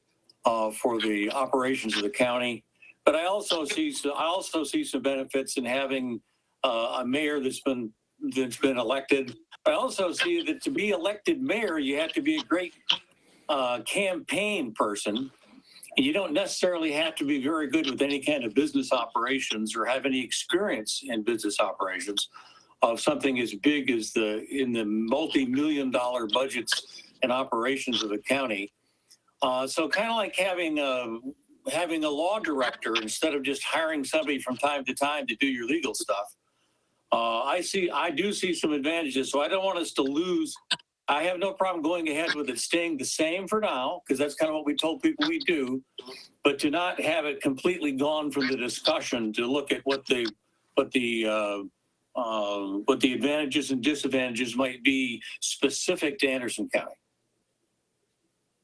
for the operations of the county. But I also see some benefits in having a mayor that's been elected. I also see that to be elected mayor, you have to be a great campaign person. You don't necessarily have to be very good with any kind of business operations or have any experience in business operations of something as big as in the multi-million-dollar budgets and operations of the county. So kind of like having a law director instead of just hiring somebody from time to time to do your legal stuff. I do see some advantages. So I don't want us to lose. I have no problem going ahead with it staying the same for now, because that's kind of what we told people we do, but to not have it completely gone from the discussion to look at what the advantages and disadvantages might be specific to Anderson County.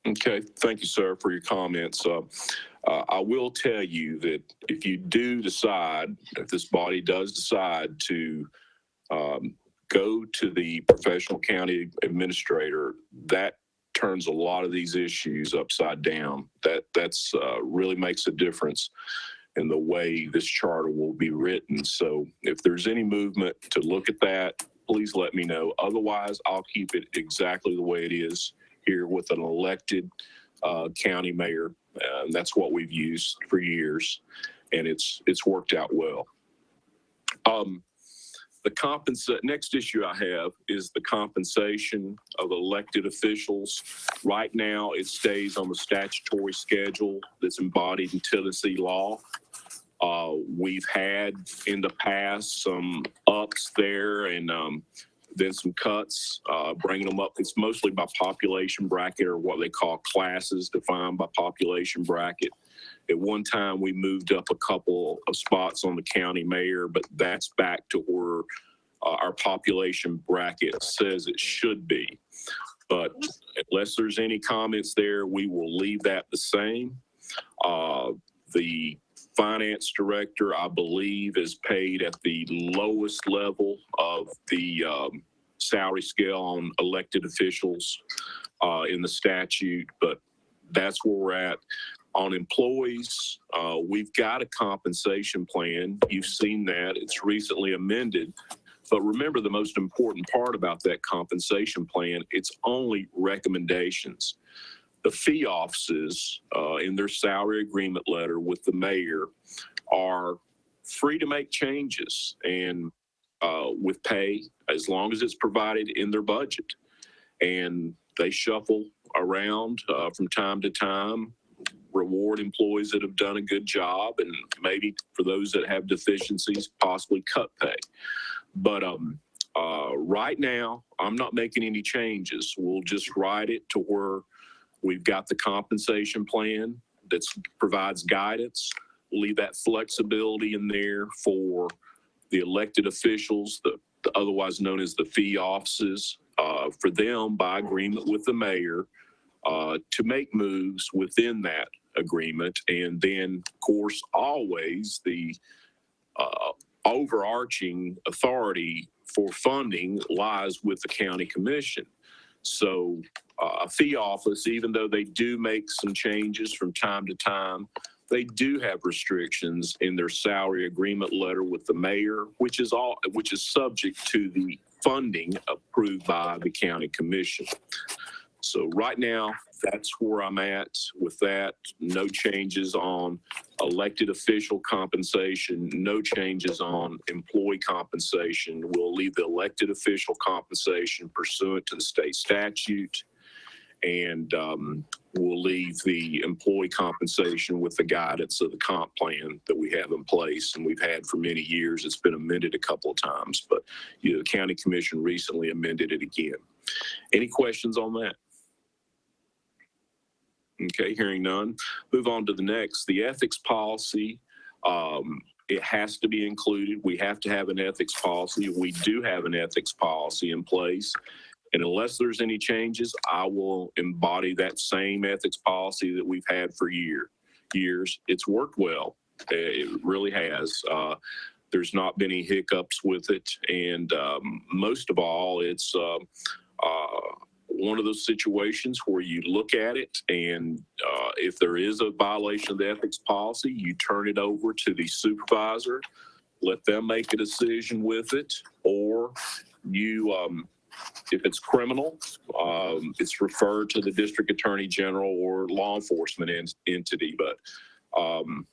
Okay, thank you, sir, for your comments. I will tell you that if you do decide, if this body does decide to go to the professional county administrator, that turns a lot of these issues upside down. That's really makes a difference in the way this charter will be written. So if there's any movement to look at that, please let me know. Otherwise, I'll keep it exactly the way it is here with an elected county mayor. That's what we've used for years, and it's worked out well. The next issue I have is the compensation of elected officials. Right now, it stays on the statutory schedule that's embodied in Tennessee law. We've had in the past some ups there and then some cuts, bringing them up. It's mostly by population bracket, or what they call classes defined by population bracket. At one time, we moved up a couple of spots on the county mayor, but that's back to where our population bracket says it should be. But unless there's any comments there, we will leave that the same. The finance director, I believe, is paid at the lowest level of the salary scale on elected officials in the statute, but that's where we're at. On employees, we've got a compensation plan. You've seen that. It's recently amended. But remember, the most important part about that compensation plan, it's only recommendations. The fee offices in their salary agreement letter with the mayor are free to make changes and with pay, as long as it's provided in their budget. And they shuffle around from time to time, reward employees that have done a good job, and maybe for those that have deficiencies, possibly cut pay. But right now, I'm not making any changes. We'll just write it to where we've got the compensation plan that provides guidance. We'll leave that flexibility in there for the elected officials, the otherwise known as the fee offices, for them by agreement with the mayor to make moves within that agreement. And then, of course, always the overarching authority for funding lies with the county commission. So a fee office, even though they do make some changes from time to time, they do have restrictions in their salary agreement letter with the mayor, which is subject to the funding approved by the county commission. So right now, that's where I'm at with that. No changes on elected official compensation, no changes on employee compensation. We'll leave the elected official compensation pursuant to the state statute, and we'll leave the employee compensation with the guidance of the comp plan that we have in place and we've had for many years. It's been amended a couple of times, but the county commission recently amended it again. Any questions on that? Okay, hearing none. Move on to the next. The ethics policy, it has to be included. We have to have an ethics policy. We do have an ethics policy in place. And unless there's any changes, I will embody that same ethics policy that we've had for years. It's worked well. It really has. There's not been any hiccups with it. And most of all, it's one of those situations where you look at it and if there is a violation of the ethics policy, you turn it over to the supervisor, let them make a decision with it, or you, if it's criminal, it's referred to the district attorney general or law enforcement entity. But I'm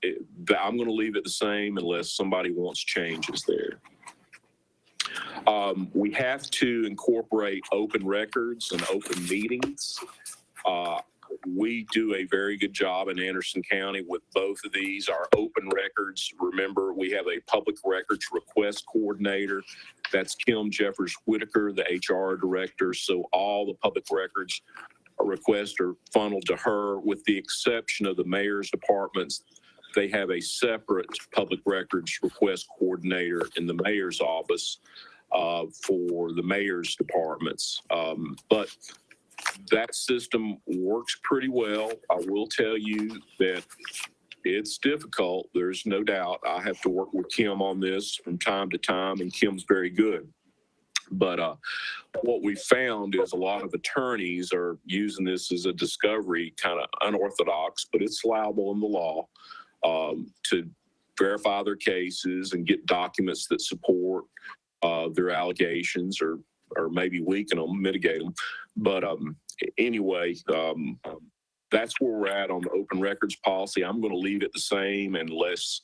going to leave it the same unless somebody wants changes there. We have to incorporate open records and open meetings. We do a very good job in Anderson County with both of these. Our open records, remember, we have a public records request coordinator. That's Kim Jeffers Whitaker, the HR director. So all the public records requests are funneled to her, with the exception of the mayor's departments. They have a separate public records request coordinator in the mayor's office for the mayor's departments. But that system works pretty well. I will tell you that it's difficult. There's no doubt. I have to work with Kim on this from time to time, and Kim's very good. But what we found is a lot of attorneys are using this as a discovery, kind of unorthodox, but it's allowable in the law to verify their cases and get documents that support their allegations, or maybe weaken them, mitigate them. But anyway, that's where we're at on the open records policy. I'm going to leave it the same unless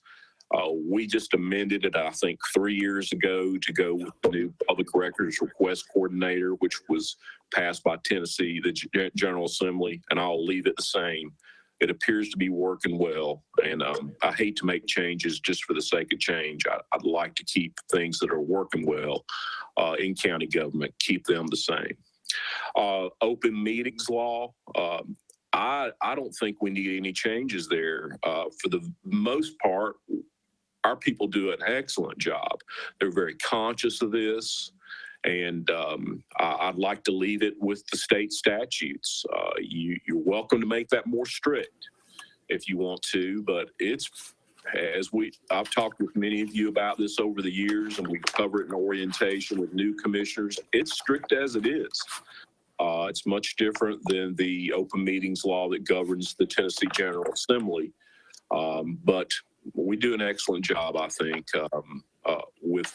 we just amended it, I think, 3 years ago to go with the new public records request coordinator, which was passed by Tennessee, the General Assembly, and I'll leave it the same. It appears to be working well, and I hate to make changes just for the sake of change. I'd like to keep things that are working well in county government, keep them the same. Open meetings law, I don't think we need any changes there. For the most part, our people do an excellent job. They're very conscious of this. And I'd like to leave it with the state statutes. You're welcome to make that more strict if you want to, but I've talked with many of you about this over the years, and we cover it in orientation with new commissioners. It's strict as it is. It's much different than the open meetings law that governs the Tennessee General Assembly. But we do an excellent job, I think, with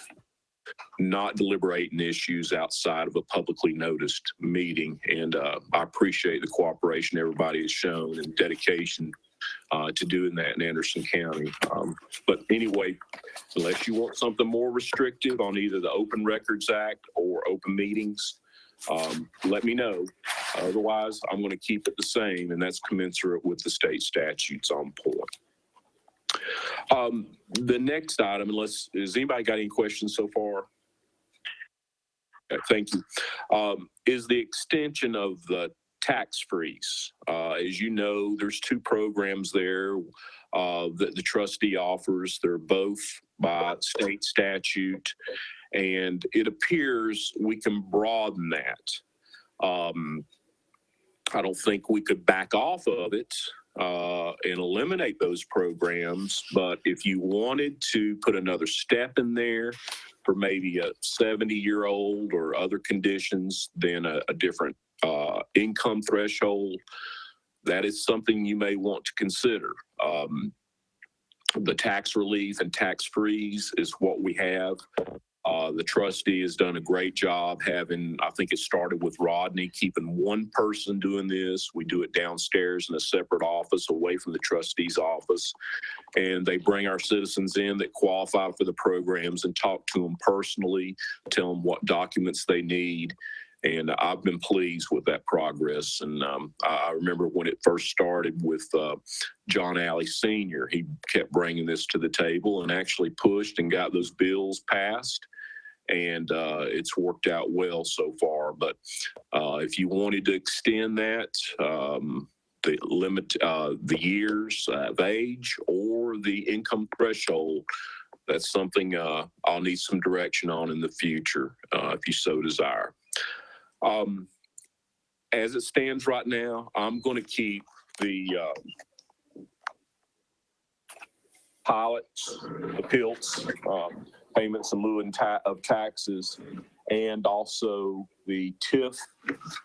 not deliberating issues outside of a publicly noticed meeting. And I appreciate the cooperation everybody has shown and dedication to doing that in Anderson County. But anyway, unless you want something more restrictive on either the Open Records Act or open meetings, let me know. Otherwise, I'm going to keep it the same, and that's commensurate with the state statutes on point. The next item, has anybody got any questions so far? Okay, thank you. Is the extension of the tax freeze. As you know, there's two programs there that the trustee offers. They're both by state statute, and it appears we can broaden that. I don't think we could back off of it and eliminate those programs, but if you wanted to put another step in there for maybe a 70-year-old or other conditions, then a different income threshold, that is something you may want to consider. The tax relief and tax freeze is what we have. The trustee has done a great job having, I think it started with Rodney, keeping one person doing this. We do it downstairs in a separate office away from the trustee's office. And they bring our citizens in that qualify for the programs and talk to them personally, tell them what documents they need. And I've been pleased with that progress. And I remember when it first started with John Alley Sr., he kept bringing this to the table and actually pushed and got those bills passed. And it's worked out well so far. But if you wanted to extend that, the limit, the years of age or the income threshold, that's something I'll need some direction on in the future if you so desire. As it stands right now, I'm going to keep the pilots, the PILTs, payments in lieu of taxes, and also the TIF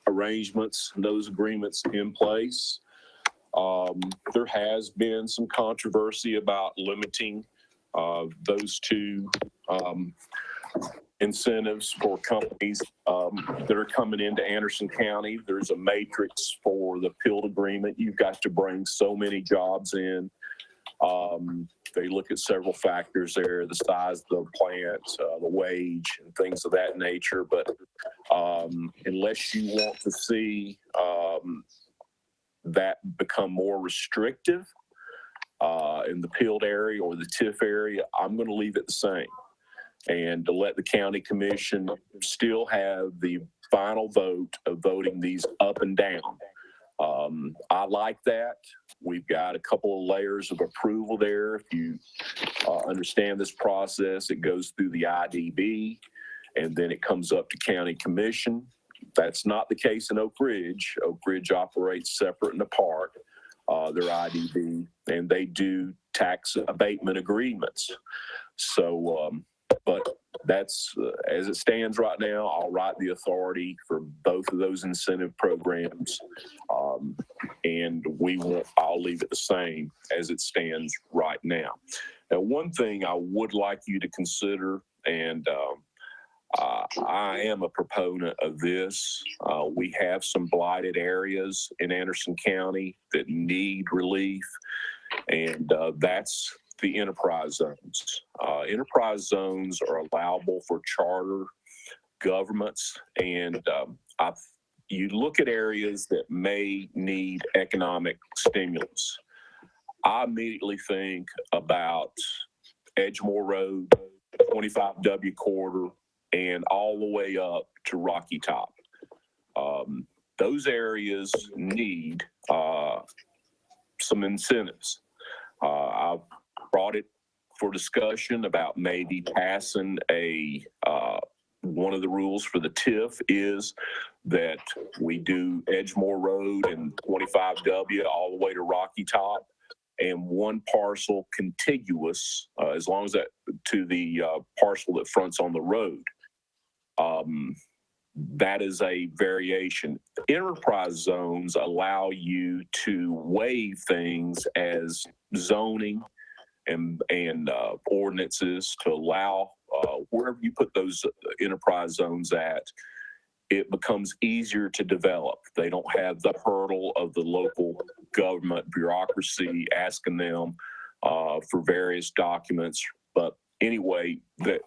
arrangements, those agreements in place. There has been some controversy about limiting those two incentives for companies that are coming into Anderson County. There's a matrix for the PILT agreement. You've got to bring so many jobs in. They look at several factors there, the size of the plant, the wage, and things of that nature. But unless you want to see that become more restrictive in the PILT area or the TIF area, I'm going to leave it the same. And to let the county commission still have the final vote of voting these up and down. I like that. We've got a couple of layers of approval there. If you understand this process, it goes through the IDB and then it comes up to county commission. That's not the case in Oak Ridge. Oak Ridge operates separate and apart, their IDB, and they do tax abatement agreements. So, but that's, as it stands right now, I'll write the authority for both of those incentive programs. And I'll leave it the same as it stands right now. Now, one thing I would like you to consider, and I am a proponent of this. We have some blighted areas in Anderson County that need relief, and that's the enterprise zones. Enterprise zones are allowable for charter governments, and you look at areas that may need economic stimulus. I immediately think about Edgemore Road, 25W Corridor, and all the way up to Rocky Top. Those areas need some incentives. I've brought it for discussion about maybe passing one of the rules for the TIF is that we do Edgemore Road and 25W all the way to Rocky Top, and one parcel contiguous, as long as that to the parcel that fronts on the road. That is a variation. Enterprise zones allow you to waive things as zoning and ordinances to allow wherever you put those enterprise zones at, it becomes easier to develop. They don't have the hurdle of the local government bureaucracy asking them for various documents. But anyway,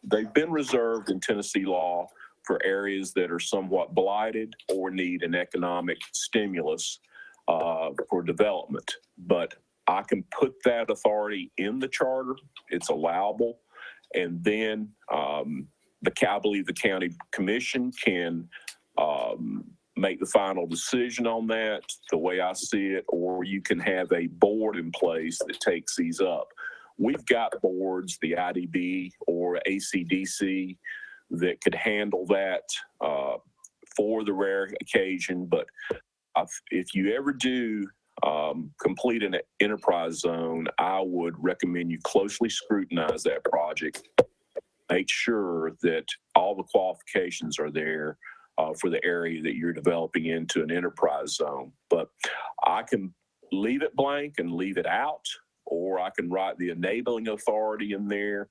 they've been reserved in Tennessee law for areas that are somewhat blighted or need an economic stimulus for development. But I can put that authority in the charter. It's allowable. And then I believe the county commission can make the final decision on that the way I see it, or you can have a board in place that takes these up. We've got boards, the IDB or ACDC, that could handle that for the rare occasion. But if you ever do complete an enterprise zone, I would recommend you closely scrutinize that project. Make sure that all the qualifications are there for the area that you're developing into an enterprise zone. But I can leave it blank and leave it out, or I can write the enabling authority in there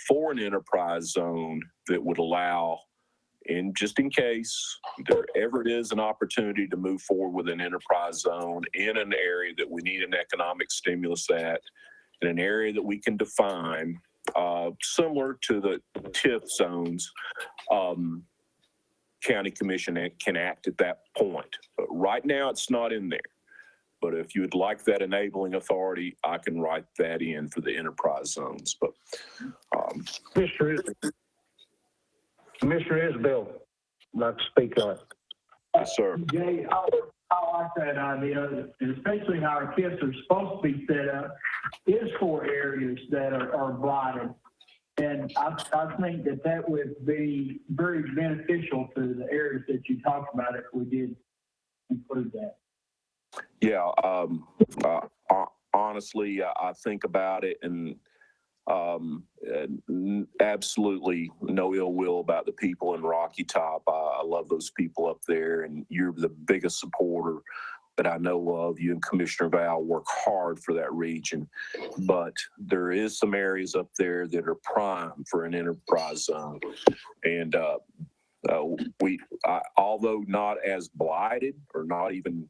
for an enterprise zone that would allow, and just in case there ever is an opportunity to move forward with an enterprise zone in an area that we need an economic stimulus at, in an area that we can define, similar to the TIF zones, county commission can act at that point. But right now, it's not in there. But if you would like that enabling authority, I can write that in for the enterprise zones. But Commissioner Isbell, would like to speak on it. yes, sir. Jay, I like that idea, and especially how our kits are supposed to be set up, is for areas that are blighted. And I think that would be very beneficial to the areas that you talked about if we did include that. Yeah, honestly, I think about it, and Absolutely no ill will about the people in Rocky Top. I love those people up there, and you're the biggest supporter that I know of. You and Commissioner Val work hard for that region, but there is some areas up there that are prime for an enterprise zone. And although not as blighted or not even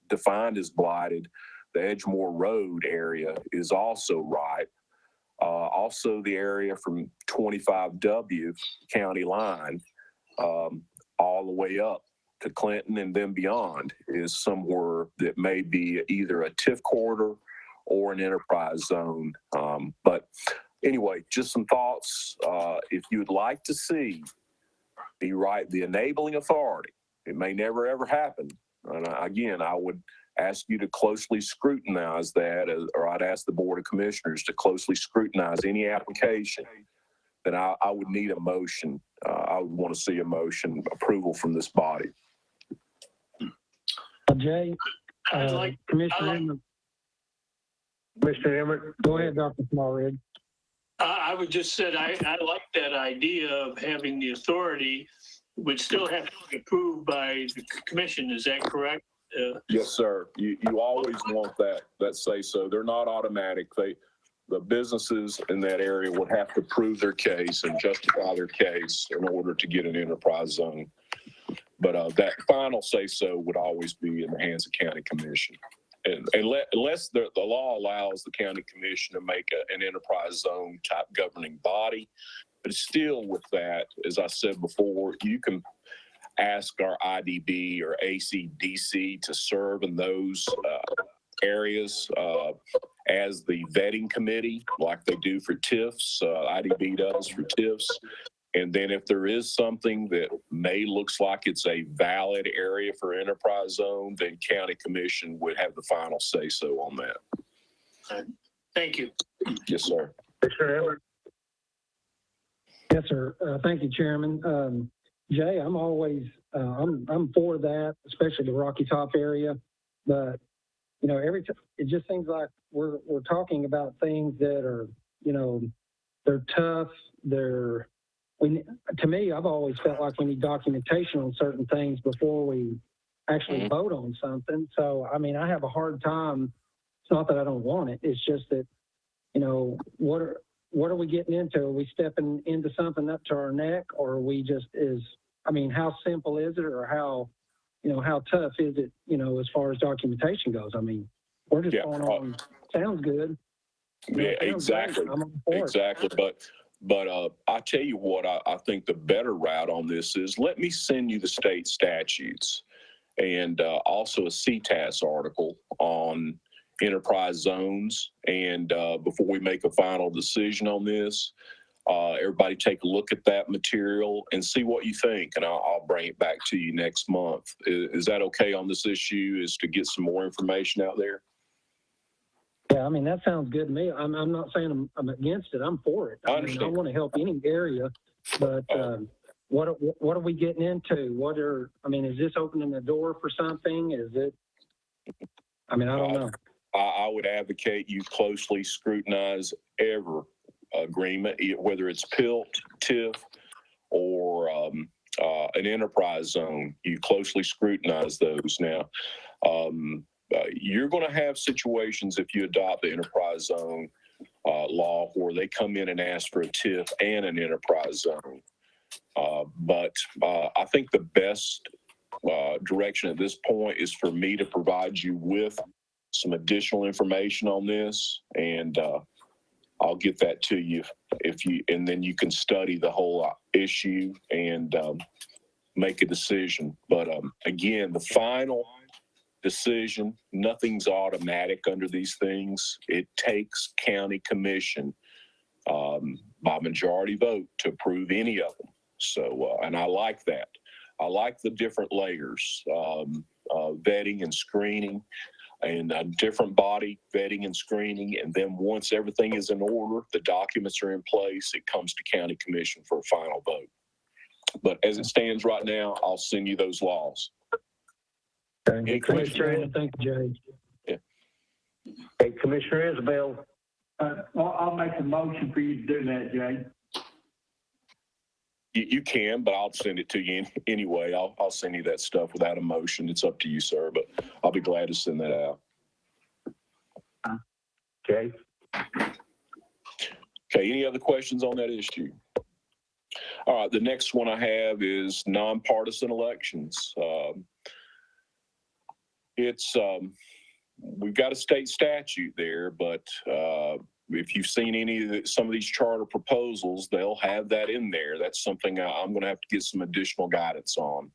defined as blighted, the Edgemore Road area is also ripe. Also, the area from 25W county line all the way up to Clinton and then beyond is somewhere that may be either a TIF corridor or an enterprise zone. But anyway, just some thoughts. If you would like to see the enabling authority, it may never ever happen. And again, I would ask you to closely scrutinize that, or I'd ask the Board of Commissioners to closely scrutinize any application. Then I would need a motion. I would want to see a motion approval from this body. Jay, Commissioner Emmett? Go ahead, Dr. Smallridge. I would just said, I like that idea of having the authority, would still have to be approved by the commission. Is that correct? Yes, sir. You always want that say so. They're not automatic. The businesses in that area would have to prove their case and justify their case in order to get an enterprise zone. But that final say so would always be in the hands of county commission. And unless the law allows the county commission to make an enterprise zone type governing body. But still with that, as I said before, you can ask our IDB or ACDC to serve in those areas as the vetting committee, like they do for TIFs, IDB does for TIFs. And then if there is something that looks like it's a valid area for enterprise zone, then county commission would have the final say so on that. Thank you. Yes, sir. Yes, sir. Thank you, Chairman. Jay, I'm always, I'm for that, especially the Rocky Top area. But, you know, every time it just seems like we're talking about things that are, you know, they're tough. To me, I've always felt like we need documentation on certain things before we actually vote on something. So, I mean, I have a hard time. It's not that I don't want it. It's just that, you know, what are we getting into? Are we stepping into something up to our neck, or are we just how simple is it, or how tough is it, you know, as far as documentation goes? I mean, we're just going on, sounds good. Yeah, exactly. Exactly. But I tell you what, I think the better route on this is let me send you the state statutes and also a CTAS article on enterprise zones. And before we make a final decision on this, everybody take a look at that material and see what you think. And I'll bring it back to you next month. Is that okay on this issue, is to get some more information out there? Yeah, I mean, that sounds good to me. I'm not saying I'm against it. I'm for it. I mean, I want to help any area, but what are we getting into? Is this opening the door for something? Is it? I mean, I don't know. I would advocate you closely scrutinize every agreement, whether it's PILT, TIF, or an enterprise zone. You closely scrutinize those now. You're going to have situations if you adopt the enterprise zone law where they come in and ask for a TIF and an enterprise zone. But I think the best direction at this point is for me to provide you with some additional information on this, and I'll get that to you and then you can study the whole issue and make a decision. But again, the final decision, nothing's automatic under these things. It takes county commission by majority vote to approve any of them. So, and I like that. I like the different layers, vetting and screening, and a different body vetting and screening. And then once everything is in order, the documents are in place, it comes to county commission for a final vote. But as it stands right now, I'll send you those laws. Thank you, Jay. Hey, Commissioner Isabel, I'll make a motion for you to do that, Jay. You can, but I'll send it to you anyway. I'll send you that stuff without a motion. It's up to you, sir, but I'll be glad to send that out. Okay? Okay, any other questions on that issue? All right, the next one I have is nonpartisan elections. We've got a state statute there, but if you've seen some of these charter proposals, they'll have that in there. That's something I'm going to have to get some additional guidance on.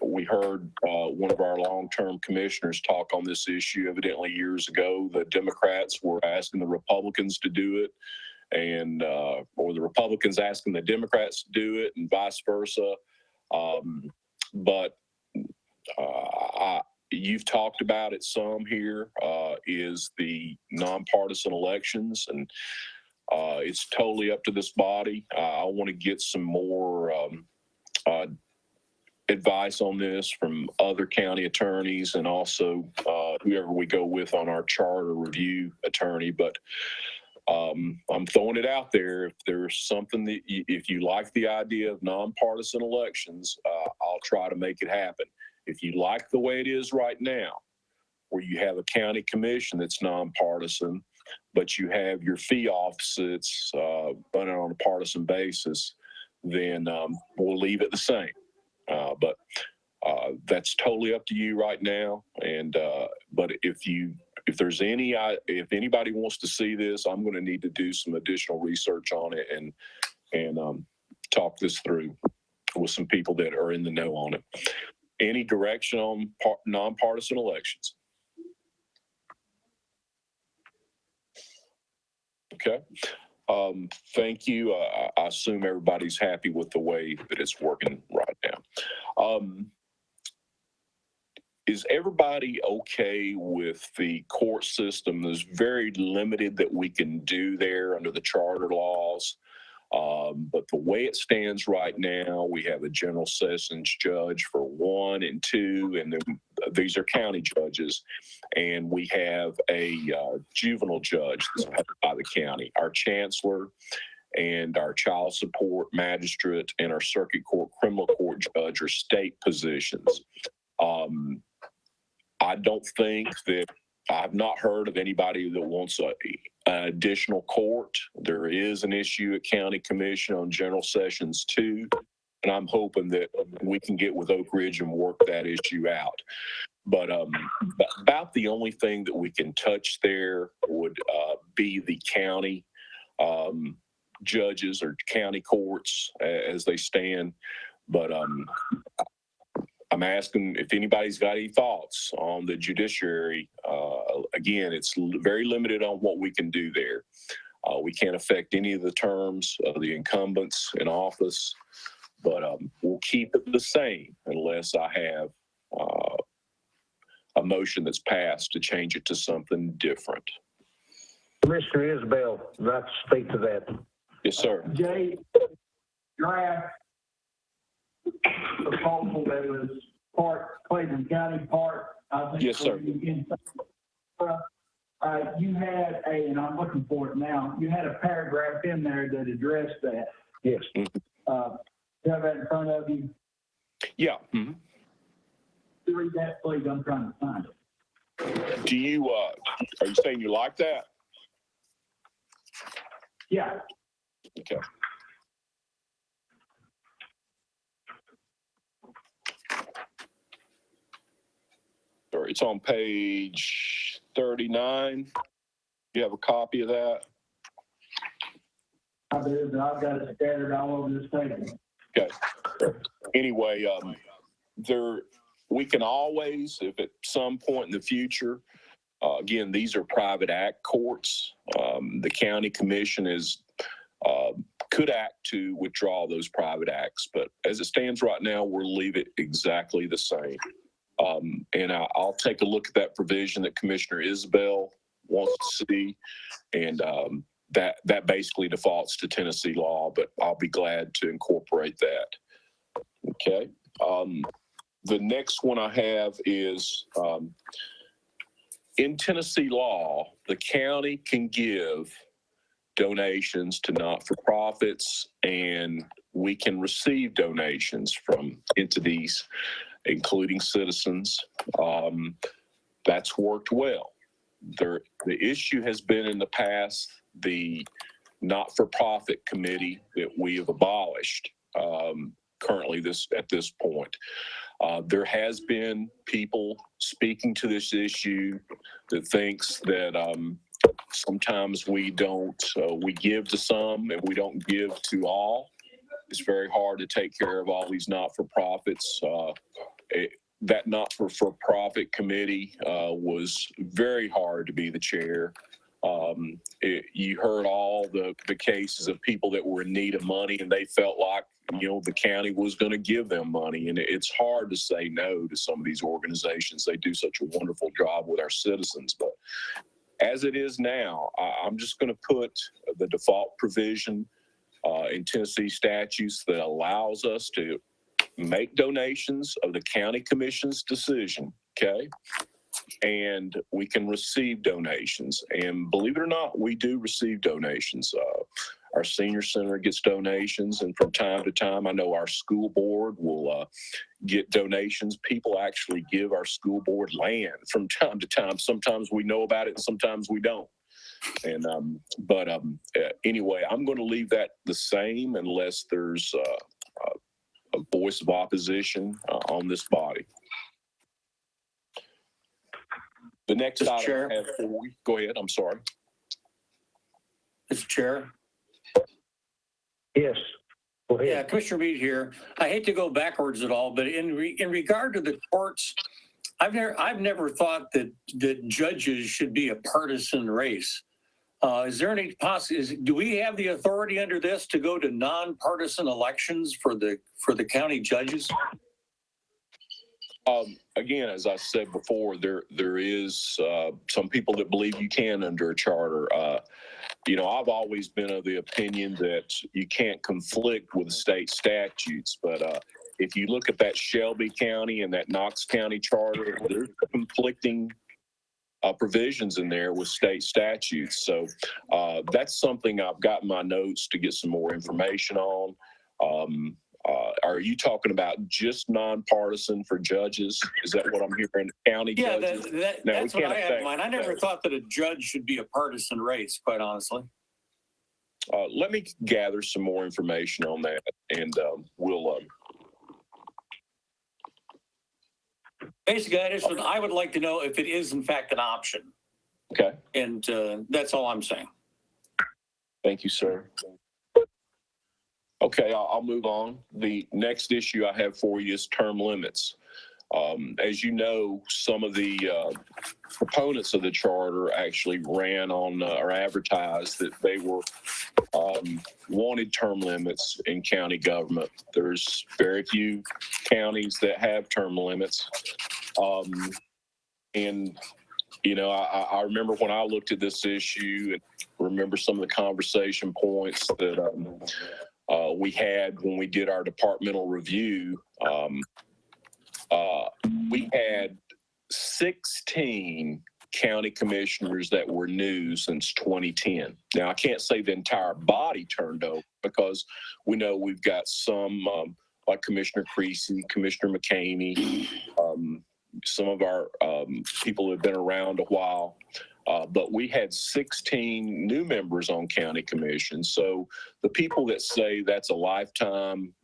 We heard one of our long-term commissioners talk on this issue evidently years ago. The Democrats were asking the Republicans to do it, and or the Republicans asking the Democrats to do it, and vice versa. But you've talked about it some here, is the nonpartisan elections, and it's totally up to this body. I want to get some more advice on this from other county attorneys and also whoever we go with on our charter review attorney. But I'm throwing it out there. If there's something that if you like the idea of nonpartisan elections, I'll try to make it happen. If you like the way it is right now, where you have a county commission that's nonpartisan, but you have your fee office running on a partisan basis, then we'll leave it the same. But that's totally up to you right now. And but if anybody wants to see this, I'm going to need to do some additional research on it and talk this through with some people that are in the know on it. Any direction on nonpartisan elections? Okay. Thank you. I assume everybody's happy with the way that it's working right now. Is everybody okay with the court system? There's very limited that we can do there under the charter laws. But the way it stands right now, we have a general sessions judge for 1 and 2, and then these are county judges, and we have a juvenile judge that's paid by the county. Our chancellor and our child support magistrate and our circuit court criminal court judge are state positions. I don't think that I've not heard of anybody that wants an additional court. There is an issue at County Commission on General Sessions 2, and I'm hoping that we can get with Oak Ridge and work that issue out. But about the only thing that we can touch there would be the county judges or county courts as they stand. But I'm asking if anybody's got any thoughts on the judiciary. Again, it's very limited on what we can do there. We can't affect any of the terms of the incumbents in office, but we'll keep it the same unless I have a motion that's passed to change it to something different. Commissioner Isbell, I'd like to speak to that. Yes, sir. Jay, draft proposal that was part Cleveland County part, I think. Yes, sir. You had and I'm looking for it now, you had a paragraph in there that addressed that. Yes. You have that in front of you? Yeah. Mm-hmm. Read that, please. I'm trying to find it. Do you, are you saying you like that? Yeah. Okay. Sorry, it's on page 39. You have a copy of that? I do, but I've got it scattered all over this table. Okay. Anyway, we can always, if at some point in the future, again, these are private act courts. The county commission could act to withdraw those private acts, but as it stands right now, we'll leave it exactly the same. And I'll take a look at that provision that Commissioner Isbell wants to see, and that basically defaults to Tennessee law, but I'll be glad to incorporate that. Okay. The next one I have is in Tennessee law, the county can give donations to not-for-profits, and we can receive donations from entities, including citizens. That's worked well. The issue has been in the past, the not-for-profit committee that we have abolished currently at this point. There has been people speaking to this issue that thinks that sometimes we give to some and we don't give to all. It's very hard to take care of all these not-for-profits. That not-for-profit committee was very hard to be the chair. You heard all the cases of people that were in need of money, and they felt like, the county was going to give them money. And it's hard to say no to some of these organizations. They do such a wonderful job with our citizens. But as it is now, I'm just going to put the default provision in Tennessee statutes that allows us to make donations of the county commission's decision, okay? And we can receive donations. And believe it or not, we do receive donations. Our senior center gets donations, and from time to time, I know our school board will get donations. People actually give our school board land from time to time. Sometimes we know about it, and sometimes we don't. And anyway, I'm going to leave that the same unless there's a voice of opposition on this body. The next Mr. item Chair. I have for you, go ahead, I'm sorry. Mr. Chair. Yes, go Yeah, ahead. Commissioner Meade here. I hate to go backwards at all, but in regard to the courts, I've never thought that judges should be a partisan race. Is there any do we have the authority under this to go to nonpartisan elections for the county judges? Again, as I said before, there is some people that believe you can under a charter. I've always been of the opinion that you can't conflict with state statutes, but if you look at that Shelby County and that Knox County charter, there's conflicting provisions in there with state statutes. So that's something I've got in my notes to get some more information on. Are you talking about just nonpartisan for judges? Is that what I'm hearing? County judges? That's what I had in mind. I never thought that a judge should be a partisan race, quite honestly. Let me gather some more information on that, and we'll. Basically, I would like to know if it is in fact an option. Okay. And that's all I'm saying. Thank you, sir. Okay, I'll move on. The next issue I have for you is term limits. As you know, some of the proponents of the charter actually ran on or advertised that they were wanted term limits in county government. There's very few counties that have term limits. I remember when I looked at this issue and remember some of the conversation points that we had when we did our departmental review. We had 16 county commissioners that were new since 2010. Now, I can't say the entire body turned over because we know we've got some like Commissioner Creasy, Commissioner McCamey, some of our people who have been around a while. But we had 16 new members on county commission. So the people that say that's a lifetime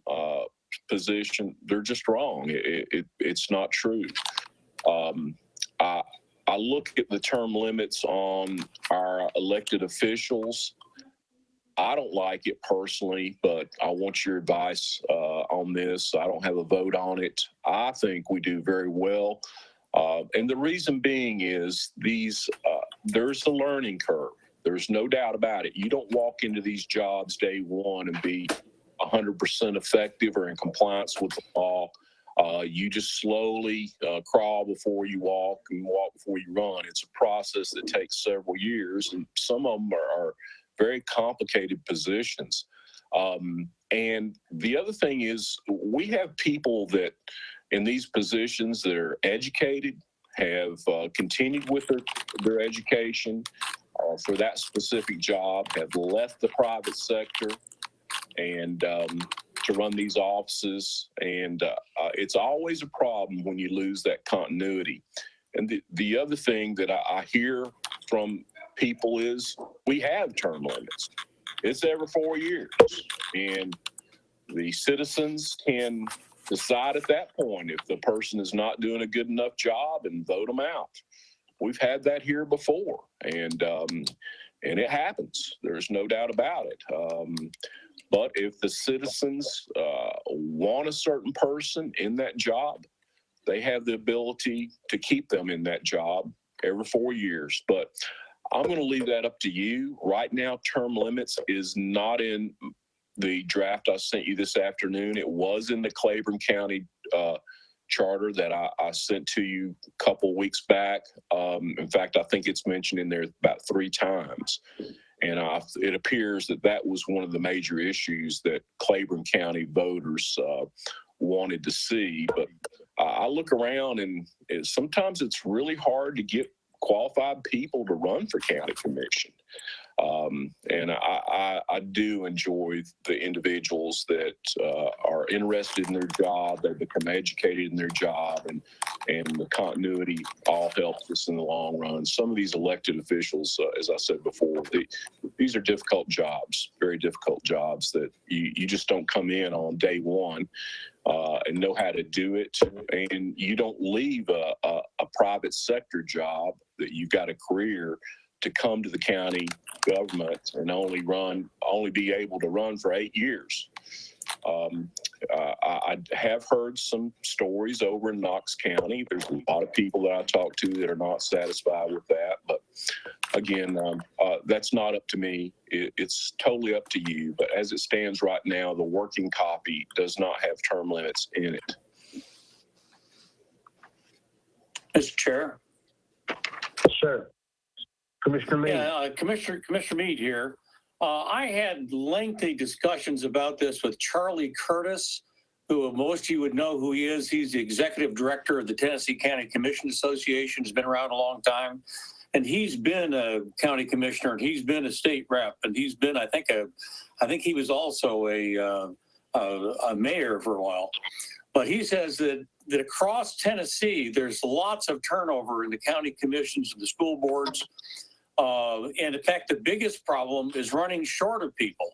position, they're just wrong. It's not true. I look at the term limits on our elected officials. I don't like it personally, but I want your advice on this. I don't have a vote on it. I think we do very well. And the reason being is there's a learning curve. There's no doubt about it. You don't walk into these jobs day one and be 100% effective or in compliance with the law. You just slowly crawl before you walk and walk before you run. It's a process that takes several years, and some of them are very complicated positions. And the other thing is we have people that in these positions that are educated, have continued with their education for that specific job, have left the private sector and to run these offices. And it's always a problem when you lose that continuity. And the other thing that I hear from people is we have term limits. It's every 4 years. And the citizens can decide at that point if the person is not doing a good enough job and vote them out. We've had that here before, and it happens. There's no doubt about it. But if the citizens want a certain person in that job, they have the ability to keep them in that job every 4 years. But I'm going to leave that up to you. Right now, term limits is not in the draft I sent you this afternoon. It was in the Claiborne County charter that I sent to you a couple weeks back. In fact, I think it's mentioned in there about 3 times. And it appears that was one of the major issues that Claiborne County voters wanted to see. But I look around and sometimes it's really hard to get qualified people to run for county commission. And I do enjoy the individuals that are interested in their job. They become educated in their job, and the continuity all helps us in the long run. Some of these elected officials, as I said before, these are difficult jobs, very difficult jobs that you just don't come in on day one and know how to do it. And you don't leave a private sector job that you've got a career to come to the county government and only be able to run for 8 years. I have heard some stories over in Knox County. There's a lot of people that I talk to that are not satisfied with that. But again, that's not up to me. It's totally up to you. But as it stands right now, the working copy does not have term limits in it. Mr. Chair. Sure. Commissioner Meade. Yeah, Commissioner Meade here. I had lengthy discussions about this with Charlie Curtis, who most of you would know who he is. He's the executive director of the Tennessee County Commission Association. He's been around a long time. And he's been a county commissioner, and he's been a state rep, and he's been, I think he was also a mayor for a while. But he says that across Tennessee, there's lots of turnover in the county commissions and the school boards. And in fact, the biggest problem is running short of people.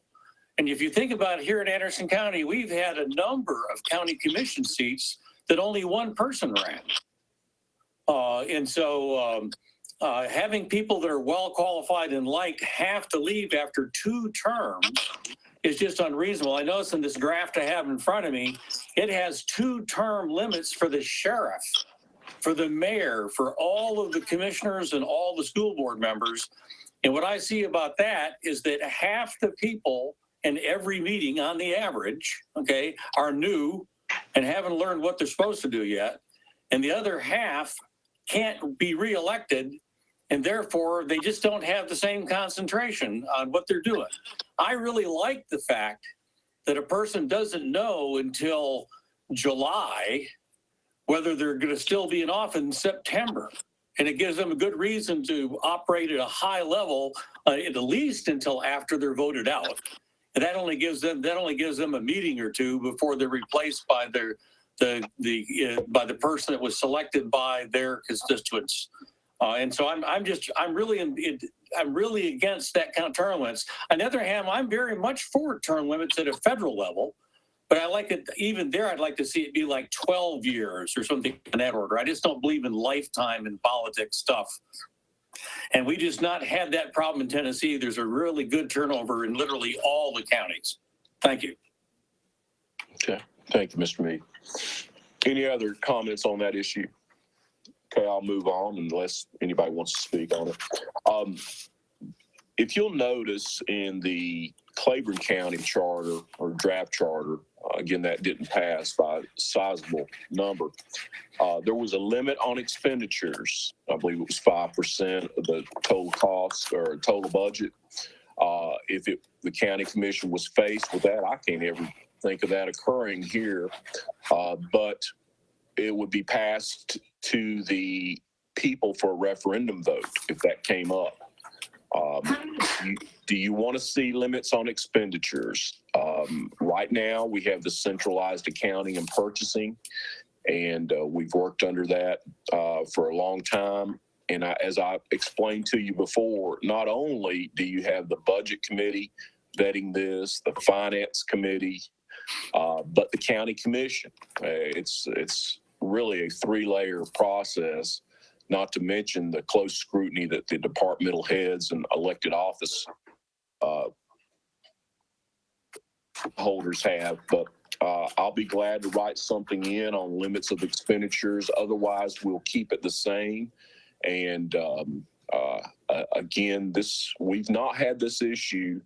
And if you think about it, here in Anderson County, we've had a number of county commission seats that only one person ran. And so having people that are well qualified and liked have to leave after 2 terms is just unreasonable. I notice in this draft I have in front of me, it has 2-term limits for the sheriff, for the mayor, for all of the commissioners and all the school board members. And what I see about that is that half the people in every meeting on the average, okay, are new and haven't learned what they're supposed to do yet. And the other half can't be reelected, and therefore they just don't have the same concentration on what they're doing. I really like the fact that a person doesn't know until July whether they're going to still be in office in September. And it gives them a good reason to operate at a high level, at least until after they're voted out. And that only gives them a meeting or two before they're replaced by by the person that was selected by their constituents. And so I'm really against that kind of term limits. On the other hand, I'm very much for term limits at a federal level. But I like it, even there, I'd like to see it be like 12 years or something in that order. I just don't believe in lifetime and politics stuff. And we just not had that problem in Tennessee. There's a really good turnover in literally all the counties. Thank you. Okay. Thank you, Mr. Meade. Any other comments on that issue? Okay, I'll move on unless anybody wants to speak on it. If you'll notice in the Claiborne County charter or draft charter, again, that didn't pass by a sizable number. There was a limit on expenditures. I believe it was 5% of the total cost or total budget. If the county commission was faced with that, I can't ever think of that occurring here, but it would be passed to the people for a referendum vote if that came up. Do you want to see limits on expenditures? Right now, we have the centralized accounting and purchasing, and we've worked under that for a long time. And as I explained to you before, not only do you have the budget committee vetting this, the finance committee, but the county commission. It's really a 3-layer process, not to mention the close scrutiny that the departmental heads and elected office holders have. But I'll be glad to write something in on limits of expenditures. Otherwise, we'll keep it the same. And again, we've not had this issue,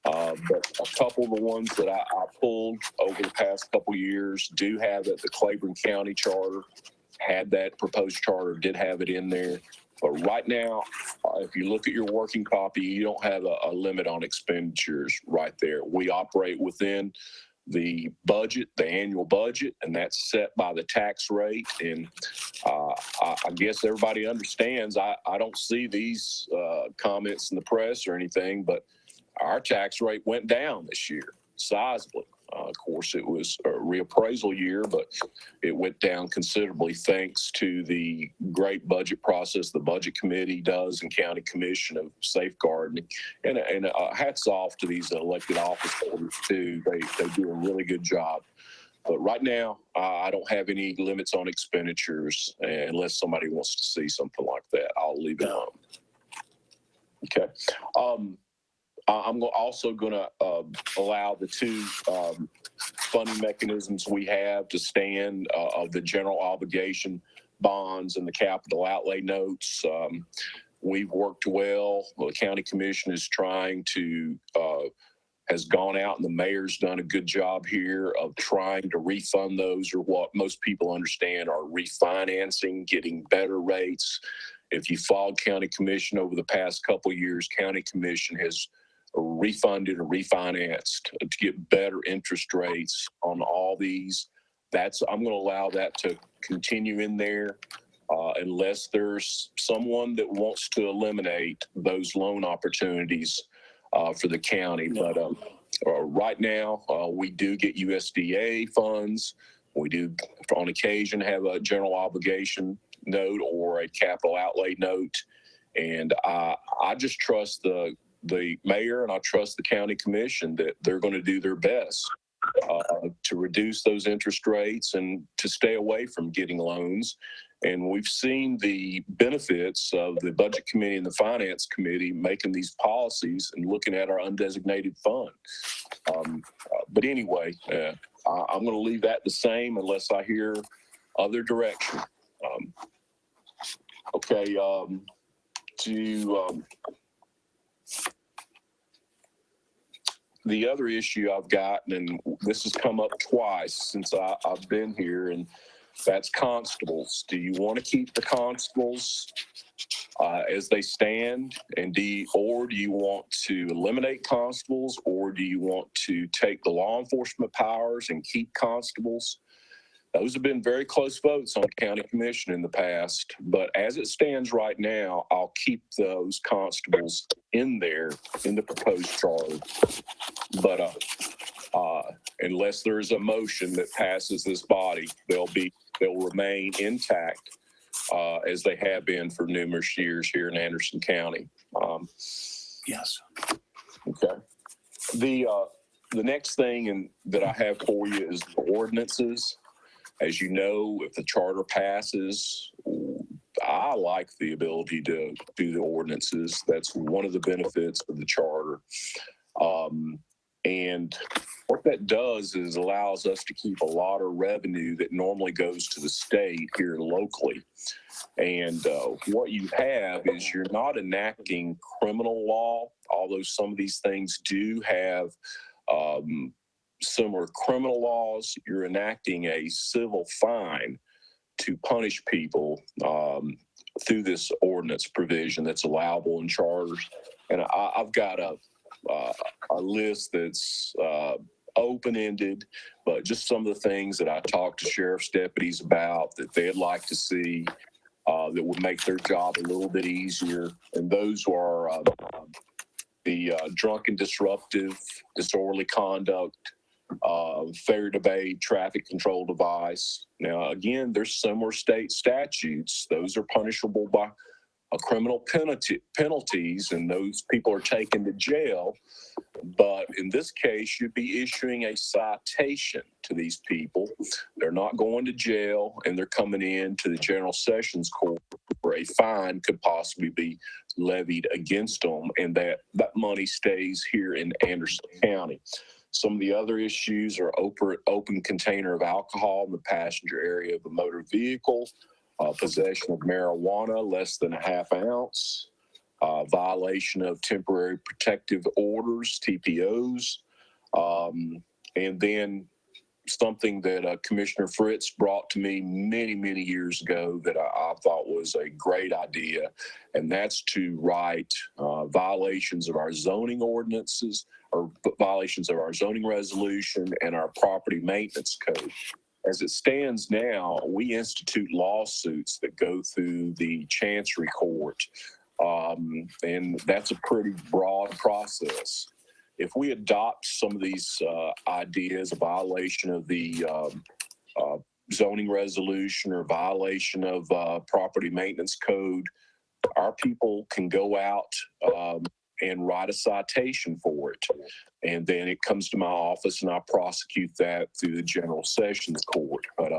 but a couple of the ones that I pulled over the past couple of years do have it. The Claiborne County Charter had that proposed charter, did have it in there. But right now, if you look at your working copy, you don't have a limit on expenditures right there. We operate within the budget, the annual budget, and that's set by the tax rate. And I guess everybody understands, I don't see these comments in the press or anything, but our tax rate went down this year, sizably. Of course, it was a reappraisal year, but it went down considerably thanks to the great budget process the budget committee does and county commission of safeguarding. And hats off to these elected office holders too. They do a really good job. But right now, I don't have any limits on expenditures unless somebody wants to see something like that. I'll leave it alone. Okay. I'm also going to allow the 2 funding mechanisms we have to stand of the general obligation bonds and the capital outlay notes. We've worked well. The county commission is trying to, has gone out, and the mayor's done a good job here of trying to refund those, or what most people understand are refinancing, getting better rates. If you followed county commission over the past couple of years, county commission has refunded or refinanced to get better interest rates on all these. I'm going to allow that to continue in there unless there's someone that wants to eliminate those loan opportunities for the county. But right now, we do get USDA funds. We do on occasion have a general obligation note or a capital outlay note. And I just trust the mayor, and I trust the county commission that they're going to do their best to reduce those interest rates and to stay away from getting loans. And we've seen the benefits of the budget committee and the finance committee making these policies and looking at our undesignated fund. But anyway, I'm going to leave that the same unless I hear other direction. Okay. The other issue I've gotten, and this has come up twice since I've been here, and that's constables. Do you want to keep the constables as they stand, and do you want to eliminate constables, or do you want to take the law enforcement powers and keep constables? Those have been very close votes on county commission in the past, but as it stands right now, I'll keep those constables in there in the proposed charter. But unless there's a motion that passes this body, they'll remain intact as they have been for numerous years here in Anderson County. Yes. Okay. The next thing that I have for you is the ordinances. As you know, if the charter passes, I like the ability to do the ordinances. That's one of the benefits of the charter. And what that does is allows us to keep a lot of revenue that normally goes to the state here locally. And what you have is you're not enacting criminal law, although some of these things do have similar criminal laws. You're enacting a civil fine to punish people through this ordinance provision that's allowable in charters. And I've got a list that's open-ended, but just some of the things that I talked to sheriff's deputies about that they'd like to see. that would make their job a little bit easier. And those are the drunken, disruptive, disorderly conduct, failure to obey traffic control device. Now, again, there's similar state statutes. Those are punishable by a criminal penalties, and those people are taken to jail. But in this case, you'd be issuing a citation to these people. They're not going to jail, and they're coming in to the General Sessions Court where a fine could possibly be levied against them, and that money stays here in Anderson County. Some of the other issues are open container of alcohol in the passenger area of a motor vehicle, possession of marijuana less than a half ounce, violation of temporary protective orders, TPOs, and then something that Commissioner Fritz brought to me many, many years ago that I thought was a great idea, and that's to write violations of our zoning ordinances or violations of our zoning resolution and our property maintenance code. As it stands now, we institute lawsuits that go through the Chancery Court, and that's a pretty broad process. If we adopt some of these ideas, a violation of the zoning resolution or violation of property maintenance code, our people can go out and write a citation for it. And then it comes to my office and I prosecute that through the General Sessions Court. But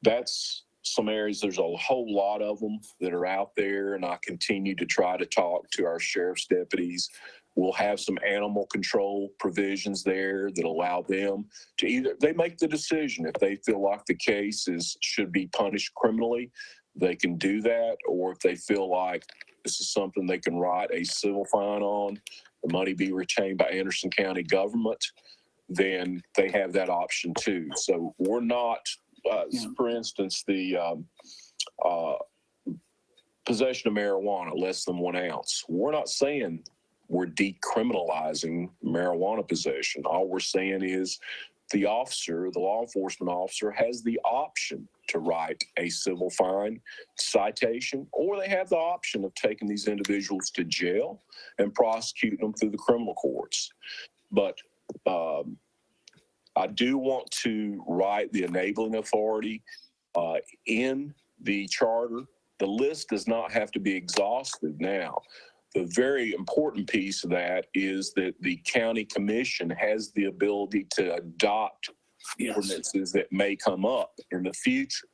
that's some areas, there's a whole lot of them that are out there, and I continue to try to talk to our sheriff's deputies. We'll have some animal control provisions there that allow them to either, they make the decision if they feel like the case should be punished criminally, they can do that, or if they feel like this is something they can write a civil fine on, the money be retained by Anderson County government, then they have that option too. So we're not, for instance, the possession of marijuana less than 1 ounce. We're not saying we're decriminalizing marijuana possession. All we're saying is the officer, the law enforcement officer, has the option to write a civil fine, citation, or they have the option of taking these individuals to jail and prosecuting them through the criminal courts. But I do want to write the enabling authority in the charter. The list does not have to be exhaustive now. The very important piece of that is that the county commission has the ability to adopt ordinances that may come up in the future.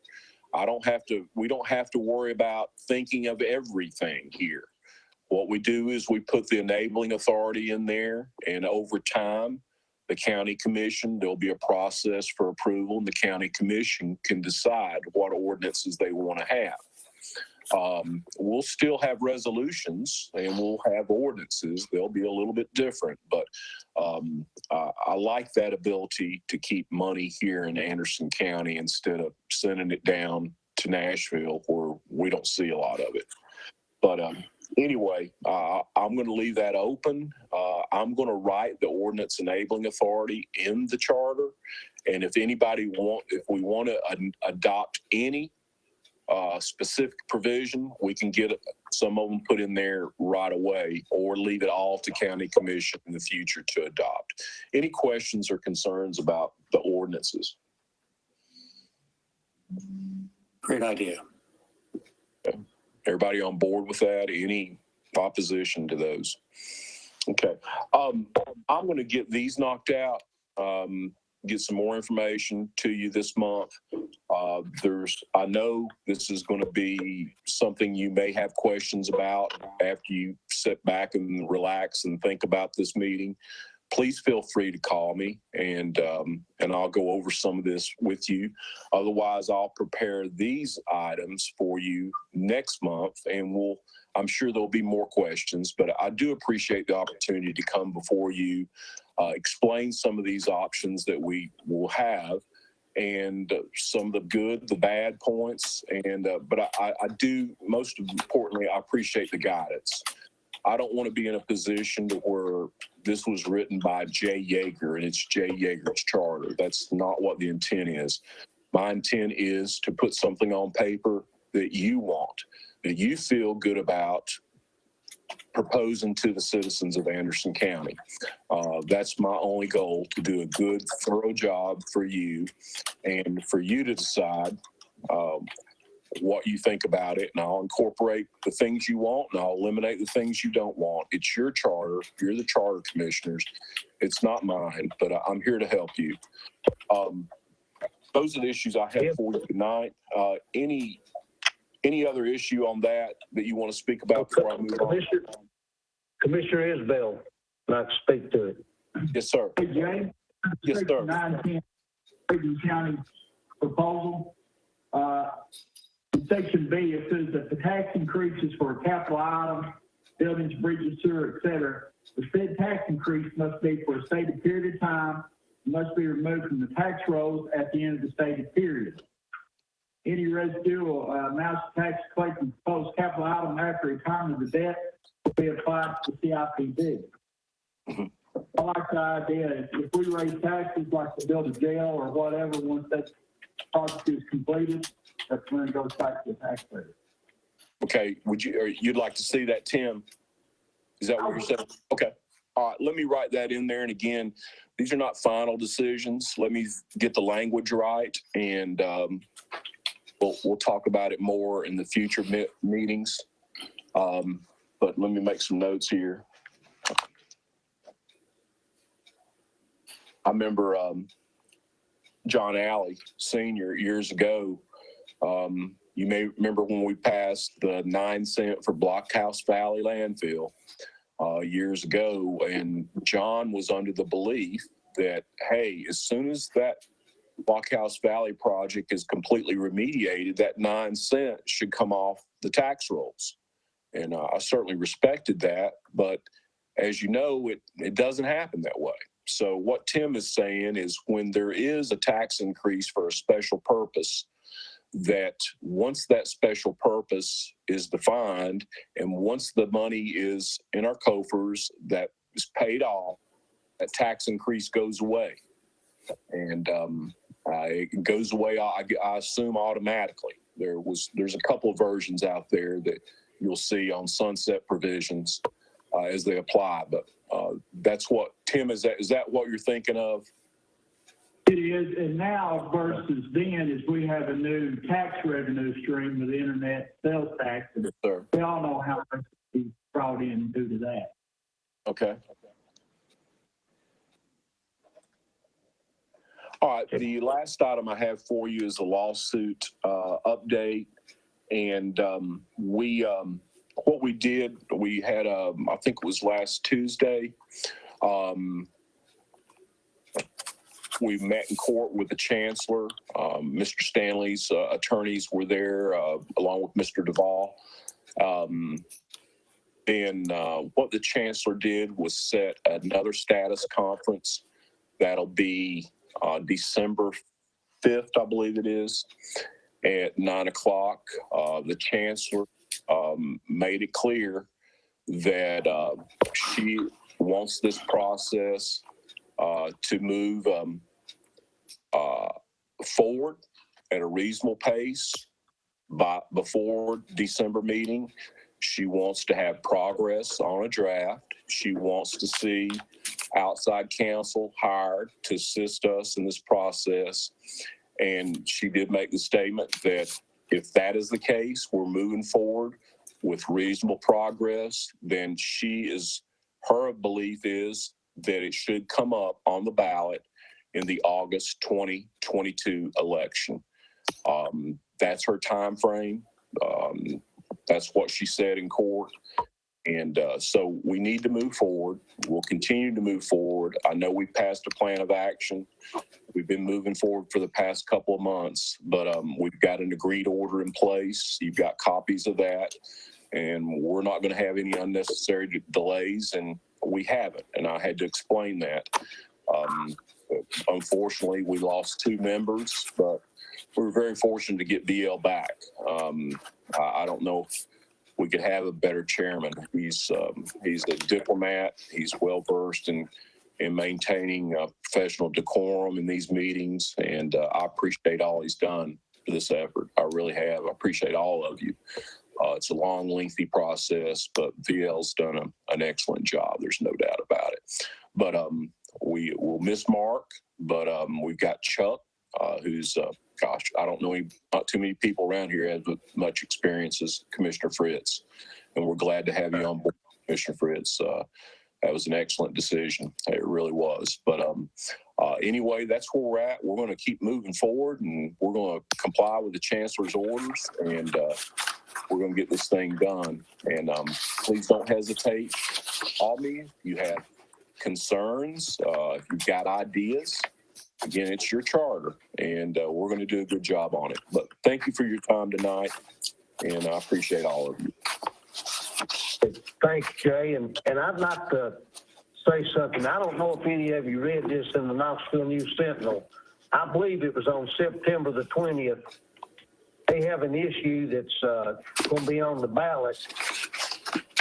We don't have to worry about thinking of everything here. What we do is we put the enabling authority in there, and over time, the county commission, there'll be a process for approval, and the county commission can decide what ordinances they want to have. We'll still have resolutions and we'll have ordinances. They'll be a little bit different, but I like that ability to keep money here in Anderson County instead of sending it down to Nashville where we don't see a lot of it. But anyway, I'm going to leave that open. I'm going to write the ordinance enabling authority in the charter. And if we want to adopt any specific provision, we can get some of them put in there right away, or leave it all to county commission in the future to adopt. Any questions or concerns about the ordinances? Great idea. Okay. Everybody on board with that? Any opposition to those? Okay. I'm going to get these knocked out. Get some more information to you this month. I know this is going to be something you may have questions about after you sit back and relax and think about this meeting. Please feel free to call me, and I'll go over some of this with you. Otherwise, I'll prepare these items for you next month, and I'm sure there'll be more questions, but I do appreciate the opportunity to come before you, explain some of these options that we will have, and some of the good, the bad points. But I do, most importantly, I appreciate the guidance. I don't want to be in a position to where this was written by Jay Yeager and it's Jay Yeager's charter. That's not what the intent is. My intent is to put something on paper that you want, that you feel good about proposing to the citizens of Anderson County. That's my only goal, to do a good, thorough job for you and for you to decide what you think about it. And I'll incorporate the things you want and I'll eliminate the things you don't want. It's your charter. You're the charter commissioners. It's not mine, but I'm here to help you. Those are the issues I have for you tonight. Any other issue on that you want to speak about before I move on? Commissioner Isbell, I'd like to speak to it. Yes, sir. Hey, Jay. Yes, sir. 910 Reagan County proposal. In section B, it says that the tax increases for capital items, buildings, bridges, sewer, et cetera, the said tax increase must be for a stated period of time, must be removed from the tax rolls at the end of the stated period. Any residual amounts of tax collected from proposed capital item after retirement of the debt will be applied to the CIPD. I like the idea, if we raise taxes like to build a jail or whatever, once that project is completed, that's when it goes back to the taxpayer. Okay, you'd like to see that, Tim? Is that what you're saying? Okay. All right, let me write that in there. And again, these are not final decisions. Let me get the language right, and we'll talk about it more in the future meetings. But let me make some notes here. I remember John Alley, Sr., years ago. You may remember when we passed the 9-cent for Blockhouse Valley landfill years ago, and John was under the belief that, hey, as soon as that Blockhouse Valley project is completely remediated, that 9 cents should come off the tax rolls. And I certainly respected that, but as you know, it doesn't happen that way. So what Tim is saying is, when there is a tax increase for a special purpose, that once that special purpose is defined and once the money is in our coffers, that is paid off, that tax increase goes away. And it goes away, I assume, automatically. There's a couple of versions out there that you'll see on sunset provisions as they apply, but that's what, Tim, is that what you're thinking of? It is, and now versus then is we have a new tax revenue stream with the internet sales tax. Yes, sir. We all know how much is brought in due to that. Okay. All right, the last item I have for you is a lawsuit update. And what we did, we had, I think it was last Tuesday, we met in court with the chancellor. Mr. Stanley's attorneys were there, along with Mr. Duvall. And what the chancellor did was set another status conference that'll be December 5th, I believe it is, at 9 o'clock. The chancellor made it clear that she wants this process to move forward at a reasonable pace before December meeting. She wants to have progress on a draft. She wants to see outside counsel hired to assist us in this process. And she did make the statement that if that is the case, we're moving forward with reasonable progress, then her belief is that it should come up on the ballot in the August 2022 election. That's her time frame. That's what she said in court. And so we need to move forward. We'll continue to move forward. I know we passed a plan of action. We've been moving forward for the past couple of months, but we've got an agreed order in place. You've got copies of that, and we're not going to have any unnecessary delays, and we haven't. And I had to explain that. Unfortunately, we lost 2 members, but we were very fortunate to get BL back. I don't know if we could have a better chairman. He's a diplomat. He's well versed in maintaining professional decorum in these meetings, and I appreciate all he's done. this effort. I really have. I appreciate all of you. It's a long, lengthy process, but VL's done an excellent job. There's no doubt about it. But we will miss Mark, but we've got Chuck, who's, gosh, I don't know, not too many people around here have as much experience as Commissioner Fritz. And we're glad to have you on board, Commissioner Fritz. That was an excellent decision. It really was. But anyway, that's where we're at. We're going to keep moving forward, and we're going to comply with the chancellor's orders, and we're going to get this thing done. And please don't hesitate. Call me if you have concerns, if you've got ideas. Again, it's your charter, and we're going to do a good job on it. But thank you for your time tonight, and I appreciate all of you. Thanks, Jay. And I'd like to say something. I don't know if any of you read this in the Knoxville News Sentinel. I believe it was on September the 20th. They have an issue that's going to be on the ballot.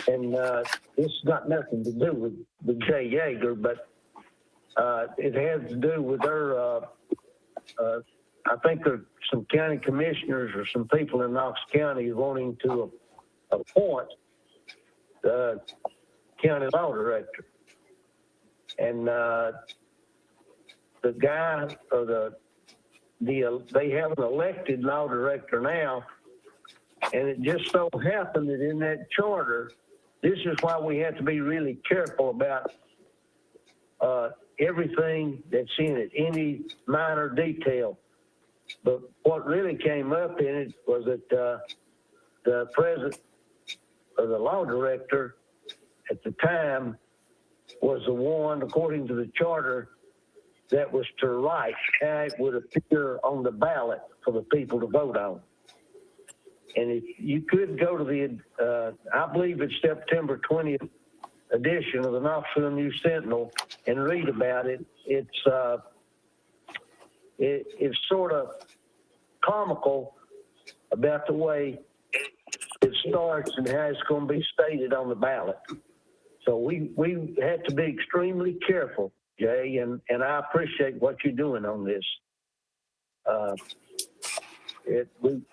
And this has got nothing to do with Jay Yeager, but it has to do with their, I think there's some county commissioners or some people in Knox County wanting to appoint the county law director. And the guy or they have an elected law director now, and it just so happened that in that charter, this is why we have to be really careful about everything that's in it, any minor detail. But what really came up in it was that the president or the law director at the time was the one, according to the charter, that was to write how it would appear on the ballot for the people to vote on. And if you could go to the, I believe it's September 20th edition of the Knoxville News Sentinel and read about it, it's sort of comical about the way it starts and how it's going to be stated on the ballot. So we have to be extremely careful, Jay, and I appreciate what you're doing on this.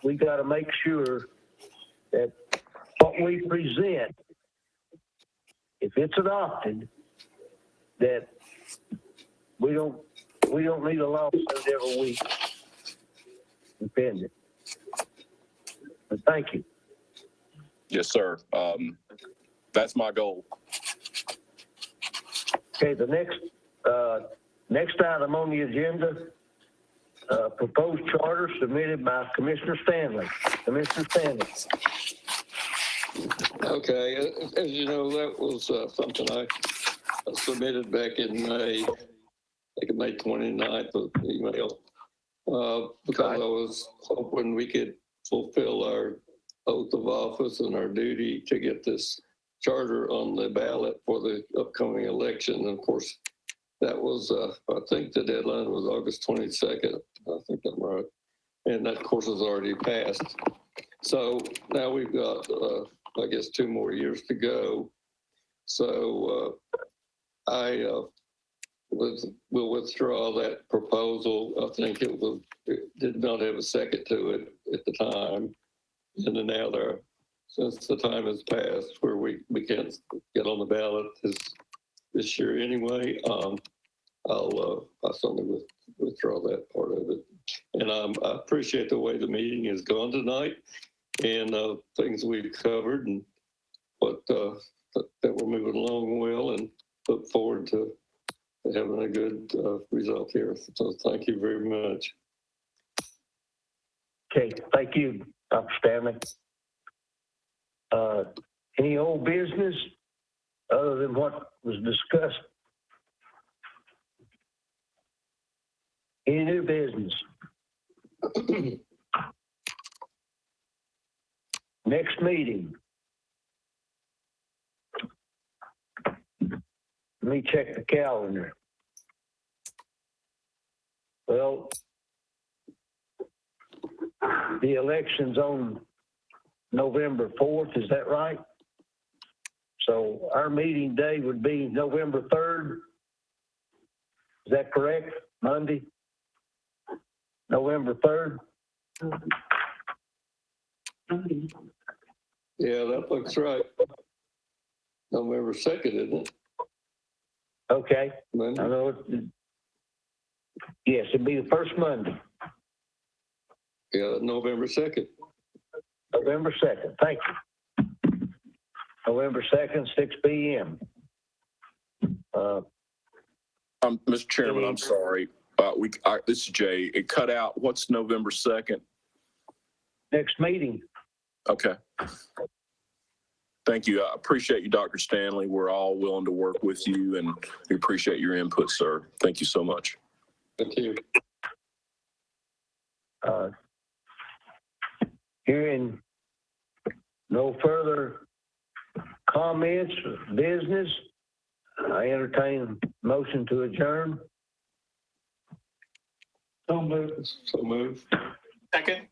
We got to make sure that what we present, if it's adopted, that we don't need a lawsuit every week to defend it. But thank you. Yes, sir. That's my goal. Okay, the next item on the agenda, proposed charter submitted by Commissioner Stanley. Commissioner Stanley. Okay, as you know, that was something I submitted back in May, I think May 29th of email, because I was hoping we could fulfill our oath of office and our duty to get this charter on the ballot for the upcoming election. And of course, that was, I think the deadline was August 22nd. I think I'm right. And that, of course, has already passed. So now we've got, I guess, 2 more years to go. So I will withdraw that proposal. I think it did not have a second to it at the time. And then now since the time has passed where we can't get on the ballot this year anyway, I'll certainly withdraw that part of it. And I appreciate the way the meeting has gone tonight and things we've covered, and that we're moving along well, and look forward to having a good result here. So thank you very much. Okay, thank you, Dr. Stanley. Any old business other than what was discussed? Any new business? Next meeting. Let me check the calendar. Well, the election's on November 4th, is that right? So our meeting day would be November 3rd. Is that correct? Monday? November 3rd? Yeah, that looks right. November 2nd, isn't it? Okay, I Monday? know yes, it'd be the first Monday, Yeah, November 2nd. November 2nd. Thank you. November 2nd, 6 p.m. Mr. Chairman, I'm sorry. This is Jay. It cut out. What's November 2nd? Next meeting. Okay. Thank you. I appreciate you, Dr. Stanley. We're all willing to work with you, and we appreciate your input, sir. Thank you so much. Thank you. Hearing no further comments, business, I entertain a motion to adjourn. So moved. So move. Second?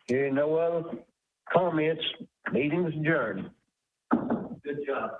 Hearing no other comments, meeting is adjourned. Good job.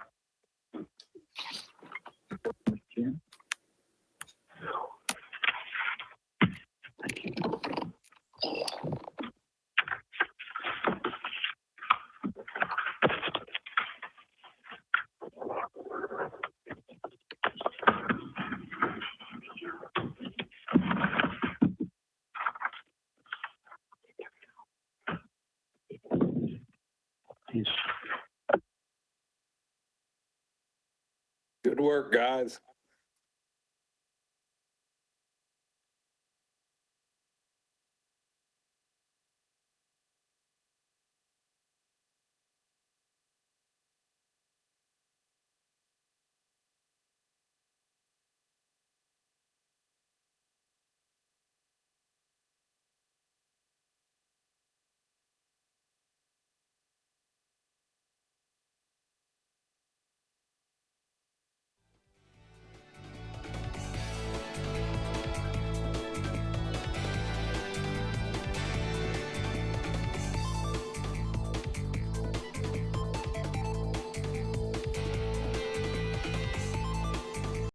Good work, guys.